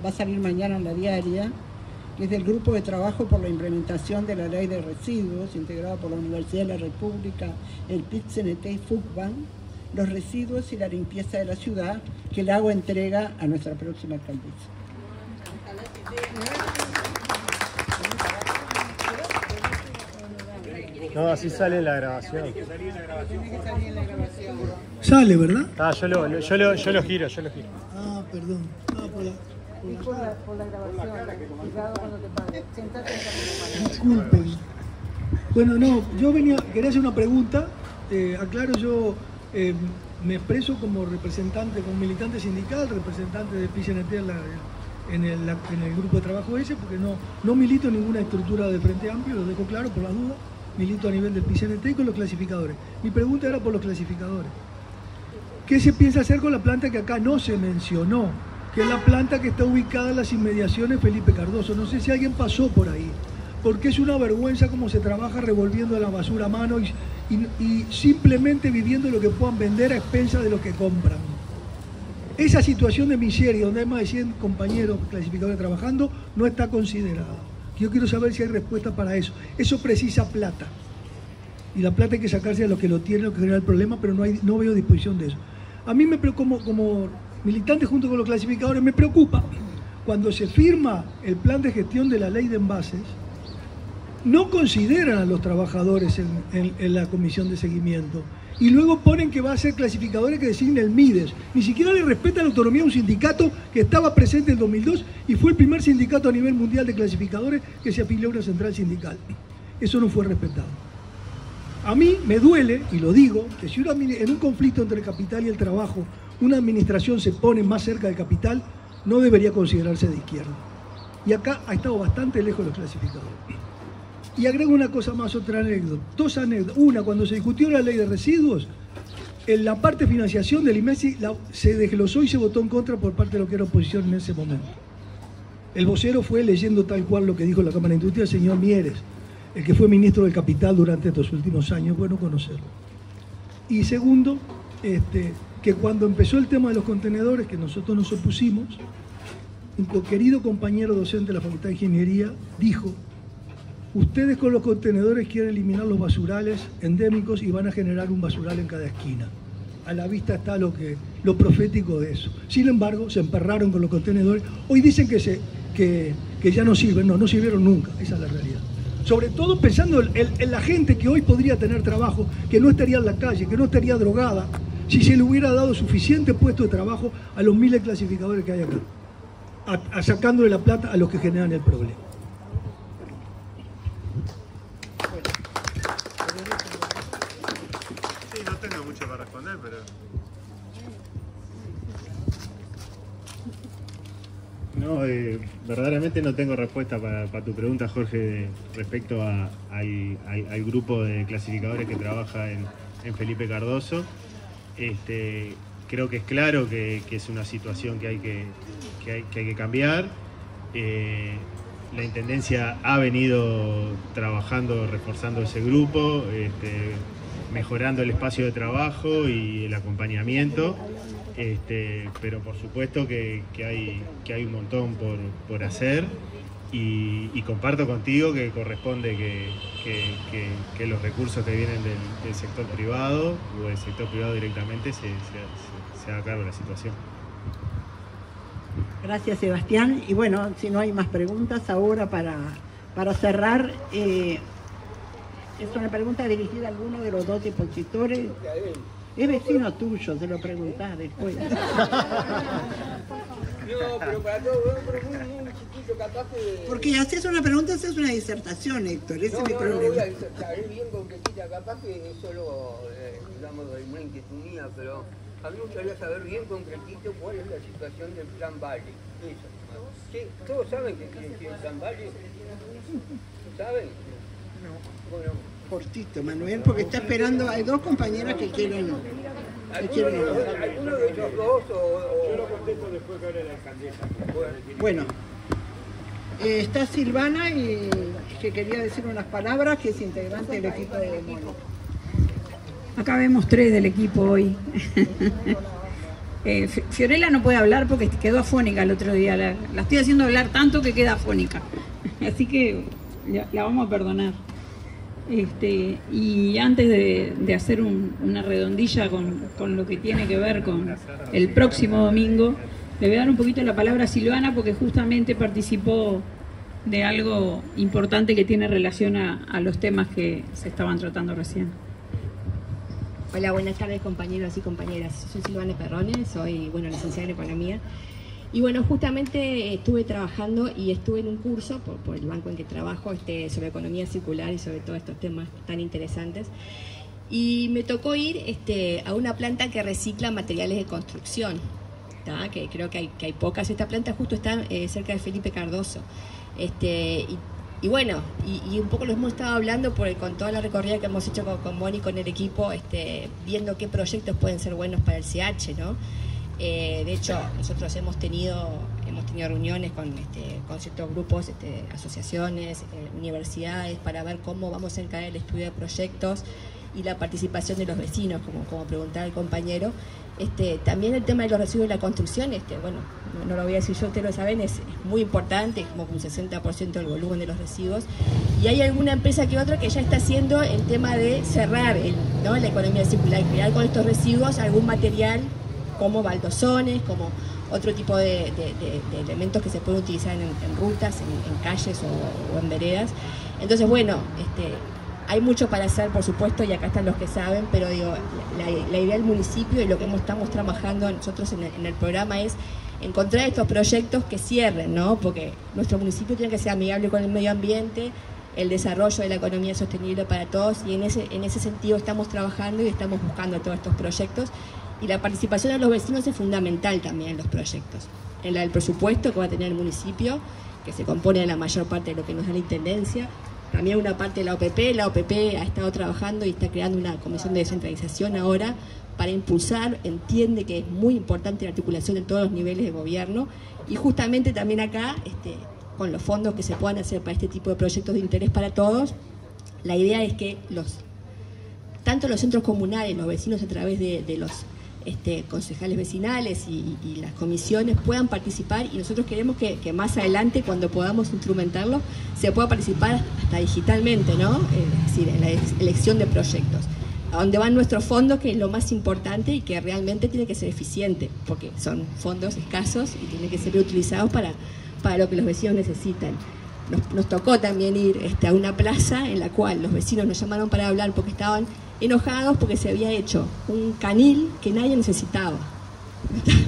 a salir mañana en la diaria, que es del Grupo de Trabajo por la Implementación de la Ley de Residuos, integrado por la Universidad de la República, el PIT-CNT y FUCBAN, los residuos y la limpieza de la ciudad, que el agua entrega a nuestra próxima alcaldesa. No, así sale en la grabación. Sale, ¿verdad? Yo lo giro. Ah, perdón. Por la grabación. Cuidado cuando te pares. Sentate en la Disculpen. Bueno, no, quería hacer una pregunta. Aclaro, yo me expreso como representante, como militante sindical, representante del PICNT en el grupo de trabajo ese, porque no milito en ninguna estructura de Frente Amplio, lo dejo claro por las dudas. Milito a nivel del PICNT y con los clasificadores. Mi pregunta era por los clasificadores. ¿Qué se piensa hacer con la planta que acá no se mencionó? Que es la planta que está ubicada en las inmediaciones Felipe Cardoso. No sé si alguien pasó por ahí, porque es una vergüenza cómo se trabaja revolviendo la basura a mano y simplemente viviendo lo que puedan vender a expensas de lo que compran. Esa situación de miseria, donde hay más de 100 compañeros clasificadores trabajando, no está considerada. Yo quiero saber si hay respuesta para eso. Eso precisa plata. Y la plata hay que sacarse a los que lo tienen, lo que genera el problema, pero no veo disposición de eso. A mí, como militante junto con los clasificadores, me preocupa cuando se firma el plan de gestión de la ley de envases, no consideran a los trabajadores en la comisión de seguimiento y luego ponen que va a ser clasificadores que designe el MIDES. Ni siquiera le respeta la autonomía a un sindicato que estaba presente en el 2002 y fue el primer sindicato a nivel mundial de clasificadores que se afilió a una central sindical. Eso no fue respetado. A mí me duele, y lo digo, que si en un conflicto entre el capital y el trabajo una administración se pone más cerca del capital, no debería considerarse de izquierda. Y acá ha estado bastante lejos los clasificadores. Y agrego una cosa más, otra anécdota. Dos anécdotas. Una, cuando se discutió la ley de residuos, en la parte de financiación del IMESI se desglosó y se votó en contra por parte de lo que era oposición en ese momento. El vocero fue leyendo tal cual lo que dijo la Cámara de Industria el señor Mieres, el que fue ministro del Capital durante estos últimos años, bueno conocerlo. Y segundo, que cuando empezó el tema de los contenedores, que nosotros nos opusimos, un querido compañero docente de la Facultad de Ingeniería dijo: ustedes con los contenedores quieren eliminar los basurales endémicos y van a generar un basural en cada esquina. A la vista está lo profético de eso. Sin embargo, se emperraron con los contenedores. Hoy dicen que ya no sirven. No sirvieron nunca. Esa es la realidad. Sobre todo pensando en la gente que hoy podría tener trabajo, que no estaría en la calle, que no estaría drogada, si se le hubiera dado suficiente puesto de trabajo a los miles de clasificadores que hay acá, sacándole la plata a los que generan el problema. Sí, no tengo mucho para responder, pero... No, verdaderamente no tengo respuesta para tu pregunta, Jorge, respecto al grupo de clasificadores que trabaja en Felipe Cardoso. Creo que es claro que es una situación que hay que cambiar. La Intendencia ha venido trabajando, reforzando ese grupo, mejorando el espacio de trabajo y el acompañamiento. Pero por supuesto que hay un montón por hacer y comparto contigo que corresponde que los recursos que vienen del sector privado o del sector privado directamente se haga cargo de la situación. Gracias, Sebastián. Y bueno, si no hay más preguntas ahora para cerrar, es una pregunta dirigida a alguno de los dos depositores. Es vecino tuyo, se lo preguntás después. No, pero para todo, pero muy chiquito, capaz que... Porque haces una pregunta, haces una disertación, Héctor, ese es mi problema. No voy a disertar, es bien concretita, capaz que es solo, digamos, una inquietud mía, pero a mí me gustaría saber bien concretito cuál es la situación del Plan Valle. Eso. ¿Sí? ¿Todos saben que tiene el Plan Valle? ¿Saben? No. Bueno. Cortito, Manuel, porque está esperando, hay dos compañeras que quieren... ¿Alguno de ellos dos o...? Yo lo contesto después que hable la alcaldesa. Bueno, está Silvana y que quería decir unas palabras, que es integrante del equipo de Mónica. Acá vemos 3 del equipo hoy. Fiorella no puede hablar porque quedó afónica el otro día. La estoy haciendo hablar tanto que queda afónica. Así que la vamos a perdonar. Y antes de hacer una redondilla con lo que tiene que ver con el próximo domingo, le voy a dar un poquito la palabra a Silvana porque justamente participó de algo importante que tiene relación a los temas que se estaban tratando recién. Hola, buenas tardes compañeros y compañeras. Soy Silvana Perrone, soy licenciada en Economía. Y bueno, justamente estuve trabajando y estuve en un curso por el banco en que trabajo sobre economía circular y sobre todos estos temas tan interesantes. Y me tocó ir a una planta que recicla materiales de construcción, que creo que hay pocas. Esta planta justo está cerca de Felipe Cardoso. Y bueno, y un poco lo hemos estado hablando con toda la recorrida que hemos hecho con Moni y con el equipo, viendo qué proyectos pueden ser buenos para el CH, ¿no? De hecho, nosotros hemos tenido reuniones con ciertos grupos, asociaciones, universidades, para ver cómo vamos a encarar el estudio de proyectos y la participación de los vecinos, como preguntaba el compañero. También el tema de los residuos de la construcción, bueno, no lo voy a decir yo, ustedes lo saben, es muy importante, como un 60% del volumen de los residuos, y hay alguna empresa que otra que ya está haciendo el tema de cerrar la economía circular, crear con estos residuos algún material como baldosones, como otro tipo de elementos que se pueden utilizar en rutas, en calles o en veredas. Entonces, bueno, hay mucho para hacer, por supuesto, y acá están los que saben, pero digo, la idea del municipio y lo que estamos trabajando nosotros en el programa es encontrar estos proyectos que cierren, ¿no? Porque nuestro municipio tiene que ser amigable con el medio ambiente, el desarrollo de la economía sostenible para todos, y en ese sentido estamos trabajando y estamos buscando todos estos proyectos, y la participación de los vecinos es fundamental también en los proyectos. En el presupuesto que va a tener el municipio, que se compone de la mayor parte de lo que nos da la Intendencia, también una parte de la OPP ha estado trabajando y está creando una comisión de descentralización ahora para impulsar, entiende que es muy importante la articulación en todos los niveles de gobierno, y justamente también acá, con los fondos que se puedan hacer para este tipo de proyectos de interés para todos, la idea es que tanto los centros comunales, los vecinos a través de los concejales vecinales y las comisiones puedan participar, y nosotros queremos que más adelante, cuando podamos instrumentarlo, se pueda participar hasta digitalmente, ¿no? Es decir, en la elección de proyectos, a donde van nuestros fondos, que es lo más importante y que realmente tiene que ser eficiente, porque son fondos escasos y tienen que ser utilizados para lo que los vecinos necesitan. Nos tocó también ir a una plaza en la cual los vecinos nos llamaron para hablar porque estaban enojados porque se había hecho un canil que nadie necesitaba.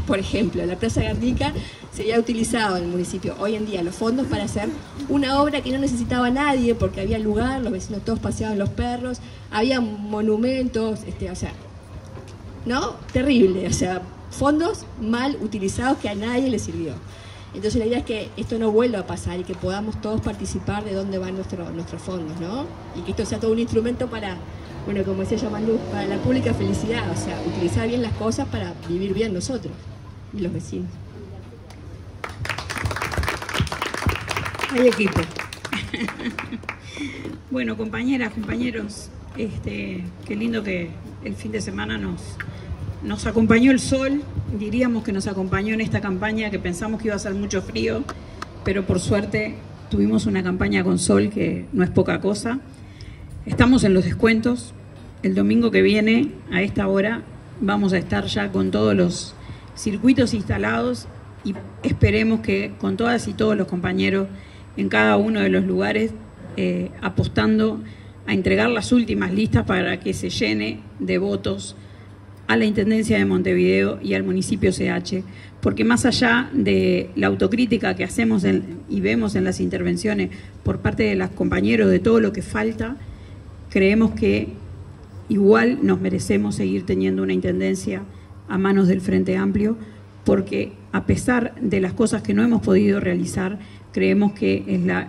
Por ejemplo, la Plaza Guernica se había utilizado en el municipio hoy en día los fondos para hacer una obra que no necesitaba nadie, porque había lugar, los vecinos todos paseaban los perros, había monumentos, o sea, ¿no? Terrible, o sea, fondos mal utilizados que a nadie le sirvió. Entonces la idea es que esto no vuelva a pasar y que podamos todos participar de dónde van nuestros fondos, ¿no? Y que esto sea todo un instrumento para, bueno, como decía Yamandu, para la pública felicidad, o sea, utilizar bien las cosas para vivir bien nosotros y los vecinos. Hay equipo. Bueno, compañeras, compañeros, qué lindo que el fin de semana nos acompañó el sol. Diríamos que nos acompañó en esta campaña, que pensamos que iba a hacer mucho frío, pero por suerte tuvimos una campaña con sol, que no es poca cosa. Estamos en los descuentos. El domingo que viene, a esta hora, vamos a estar ya con todos los circuitos instalados, y esperemos que con todas y todos los compañeros en cada uno de los lugares, apostando a entregar las últimas listas para que se llene de votos a la Intendencia de Montevideo y al municipio CH, porque más allá de la autocrítica que hacemos y vemos en las intervenciones por parte de los compañeros de todo lo que falta, creemos que igual nos merecemos seguir teniendo una Intendencia a manos del Frente Amplio, porque a pesar de las cosas que no hemos podido realizar, creemos que es la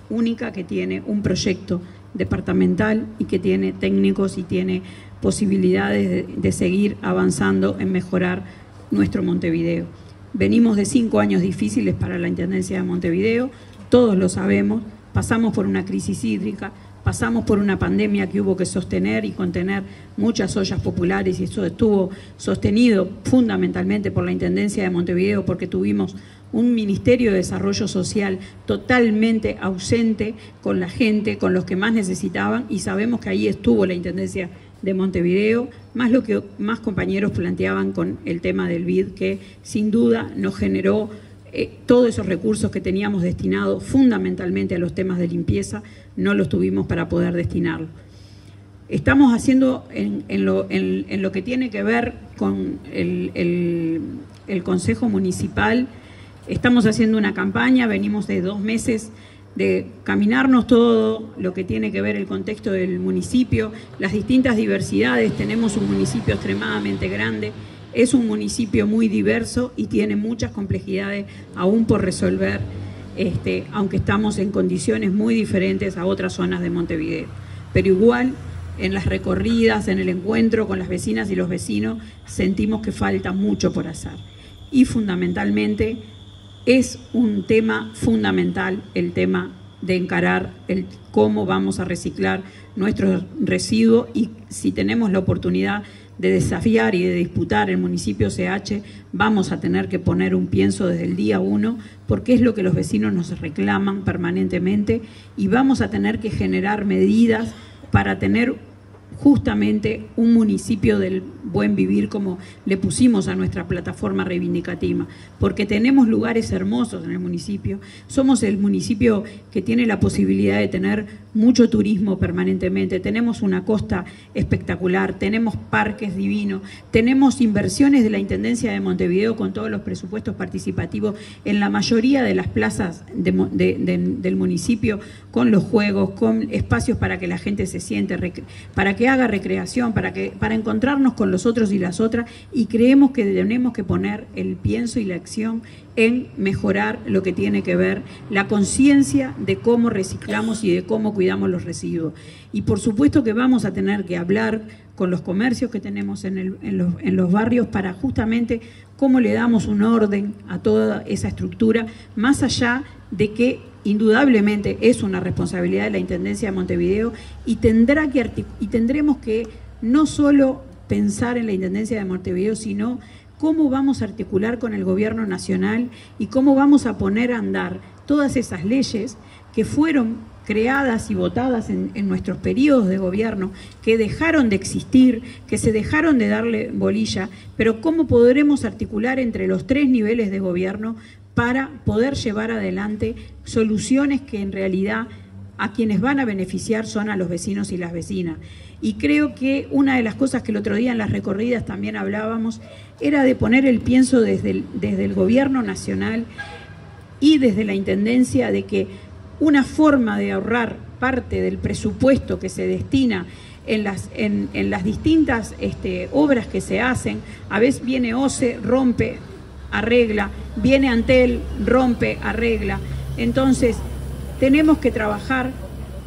única que tiene un proyecto departamental y que tiene técnicos y tiene posibilidades de seguir avanzando en mejorar nuestro Montevideo. Venimos de 5 años difíciles para la Intendencia de Montevideo, todos lo sabemos, pasamos por una crisis hídrica, pasamos por una pandemia que hubo que sostener y contener muchas ollas populares, y eso estuvo sostenido fundamentalmente por la Intendencia de Montevideo, porque tuvimos un Ministerio de Desarrollo Social totalmente ausente con la gente, con los que más necesitaban, y sabemos que ahí estuvo la Intendencia de Montevideo, más lo que más compañeros planteaban con el tema del BID, que sin duda nos generó todos esos recursos que teníamos destinados fundamentalmente a los temas de limpieza, no los tuvimos para poder destinarlo. Estamos haciendo en lo que tiene que ver con el Consejo Municipal, estamos haciendo una campaña, venimos de 2 meses de caminarnos todo lo que tiene que ver el contexto del municipio, las distintas diversidades. Tenemos un municipio extremadamente grande, es un municipio muy diverso y tiene muchas complejidades aún por resolver, aunque estamos en condiciones muy diferentes a otras zonas de Montevideo. Pero igual, en las recorridas, en el encuentro con las vecinas y los vecinos, sentimos que falta mucho por hacer. Y fundamentalmente, es un tema fundamental el tema de encarar cómo vamos a reciclar nuestros residuos, y si tenemos la oportunidad de desafiar y de disputar el municipio CH, vamos a tener que poner un pienso desde el día 1, porque es lo que los vecinos nos reclaman permanentemente, y vamos a tener que generar medidas para tener justamente un municipio del buen vivir, como le pusimos a nuestra plataforma reivindicativa, porque tenemos lugares hermosos en el municipio. Somos el municipio que tiene la posibilidad de tener mucho turismo permanentemente, tenemos una costa espectacular, tenemos parques divinos, tenemos inversiones de la Intendencia de Montevideo con todos los presupuestos participativos en la mayoría de las plazas del municipio, con los juegos, con espacios para que la gente se siente, para que haga recreación, para encontrarnos con los otros y las otras, y creemos que tenemos que poner el pienso y la acción en mejorar lo que tiene que ver la conciencia de cómo reciclamos y de cómo cuidamos los residuos. Y por supuesto que vamos a tener que hablar con los comercios que tenemos en los barrios para justamente cómo le damos un orden a toda esa estructura, más allá de que indudablemente es una responsabilidad de la Intendencia de Montevideo, y tendremos que no solo pensar en la Intendencia de Montevideo, sino cómo vamos a articular con el Gobierno Nacional y cómo vamos a poner a andar todas esas leyes que fueron creadas y votadas en nuestros periodos de gobierno, que dejaron de existir, que se dejaron de darle bolilla, pero cómo podremos articular entre los 3 niveles de gobierno para poder llevar adelante soluciones que en realidad a quienes van a beneficiar son a los vecinos y las vecinas. Y creo que una de las cosas que el otro día en las recorridas también hablábamos era de poner el pienso desde el Gobierno Nacional y desde la Intendencia, de que una forma de ahorrar parte del presupuesto que se destina en las distintas obras que se hacen, a veces viene OCE, rompe, arregla, viene Antel, rompe, arregla. Entonces, tenemos que trabajar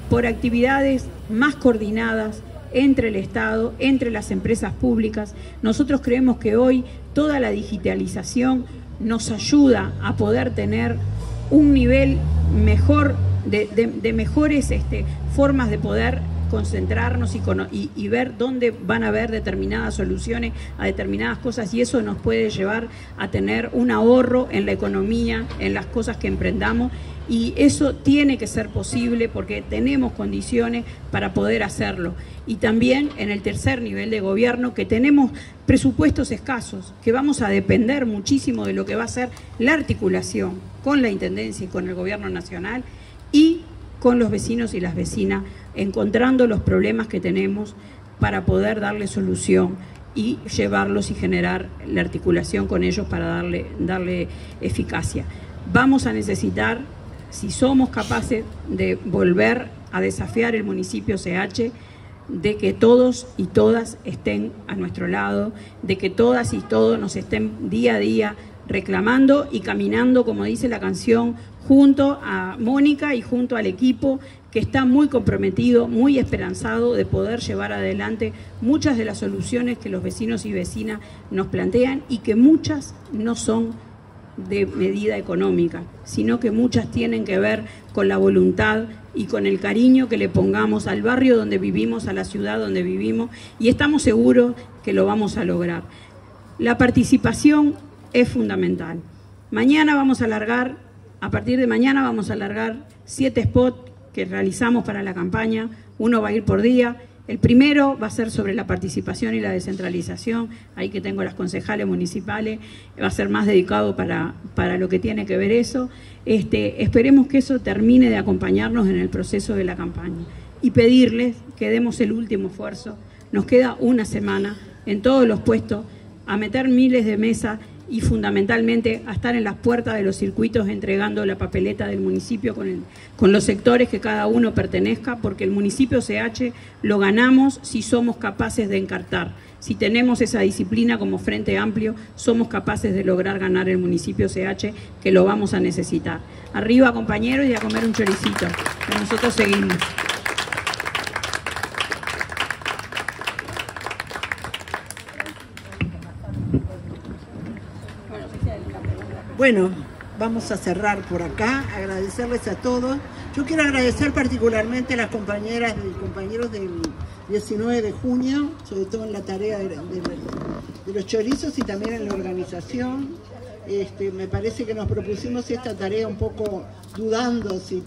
por actividades más coordinadas entre el Estado, entre las empresas públicas. Nosotros creemos que hoy toda la digitalización nos ayuda a poder tener un nivel mejor de mejores formas de poder concentrarnos y ver dónde van a haber determinadas soluciones a determinadas cosas, y eso nos puede llevar a tener un ahorro en la economía, en las cosas que emprendamos, y eso tiene que ser posible porque tenemos condiciones para poder hacerlo. Y también en el tercer nivel de gobierno, que tenemos presupuestos escasos, que vamos a depender muchísimo de lo que va a ser la articulación con la Intendencia y con el Gobierno Nacional y con los vecinos y las vecinas, encontrando los problemas que tenemos para poder darle solución y llevarlos y generar la articulación con ellos para darle eficacia. Vamos a necesitar, si somos capaces de volver a desafiar el municipio CH, de que todos y todas estén a nuestro lado, de que todas y todos nos estén día a día reclamando y caminando, como dice la canción, junto a Mónica y junto al equipo que está muy comprometido, muy esperanzado de poder llevar adelante muchas de las soluciones que los vecinos y vecinas nos plantean, y que muchas no son de medida económica, sino que muchas tienen que ver con la voluntad y con el cariño que le pongamos al barrio donde vivimos, a la ciudad donde vivimos, y estamos seguros que lo vamos a lograr. La participación es fundamental. A partir de mañana vamos a alargar 7 spots que realizamos para la campaña. Uno va a ir por día. El primero va a ser sobre la participación y la descentralización, ahí que tengo las concejales municipales, va a ser más dedicado para lo que tiene que ver eso. Esperemos que eso termine de acompañarnos en el proceso de la campaña y pedirles que demos el último esfuerzo. Nos queda una semana en todos los puestos a meter miles de mesas y fundamentalmente a estar en las puertas de los circuitos entregando la papeleta del municipio con los sectores que cada uno pertenezca, porque el municipio CH lo ganamos si somos capaces de encartar. Si tenemos esa disciplina como Frente Amplio, somos capaces de lograr ganar el municipio CH, que lo vamos a necesitar. Arriba, compañeros, y a comer un choricito, que nosotros seguimos. Bueno, vamos a cerrar por acá, agradecerles a todos. Yo quiero agradecer particularmente a las compañeras y compañeros del 19 de junio, sobre todo en la tarea de los chorizos y también en la organización. Me parece que nos propusimos esta tarea un poco dudando si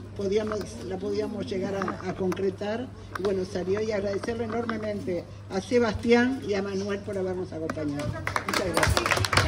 la podíamos llegar a concretar. Y bueno, salió, y agradecerle enormemente a Sebastián y a Manuel por habernos acompañado. Muchas gracias.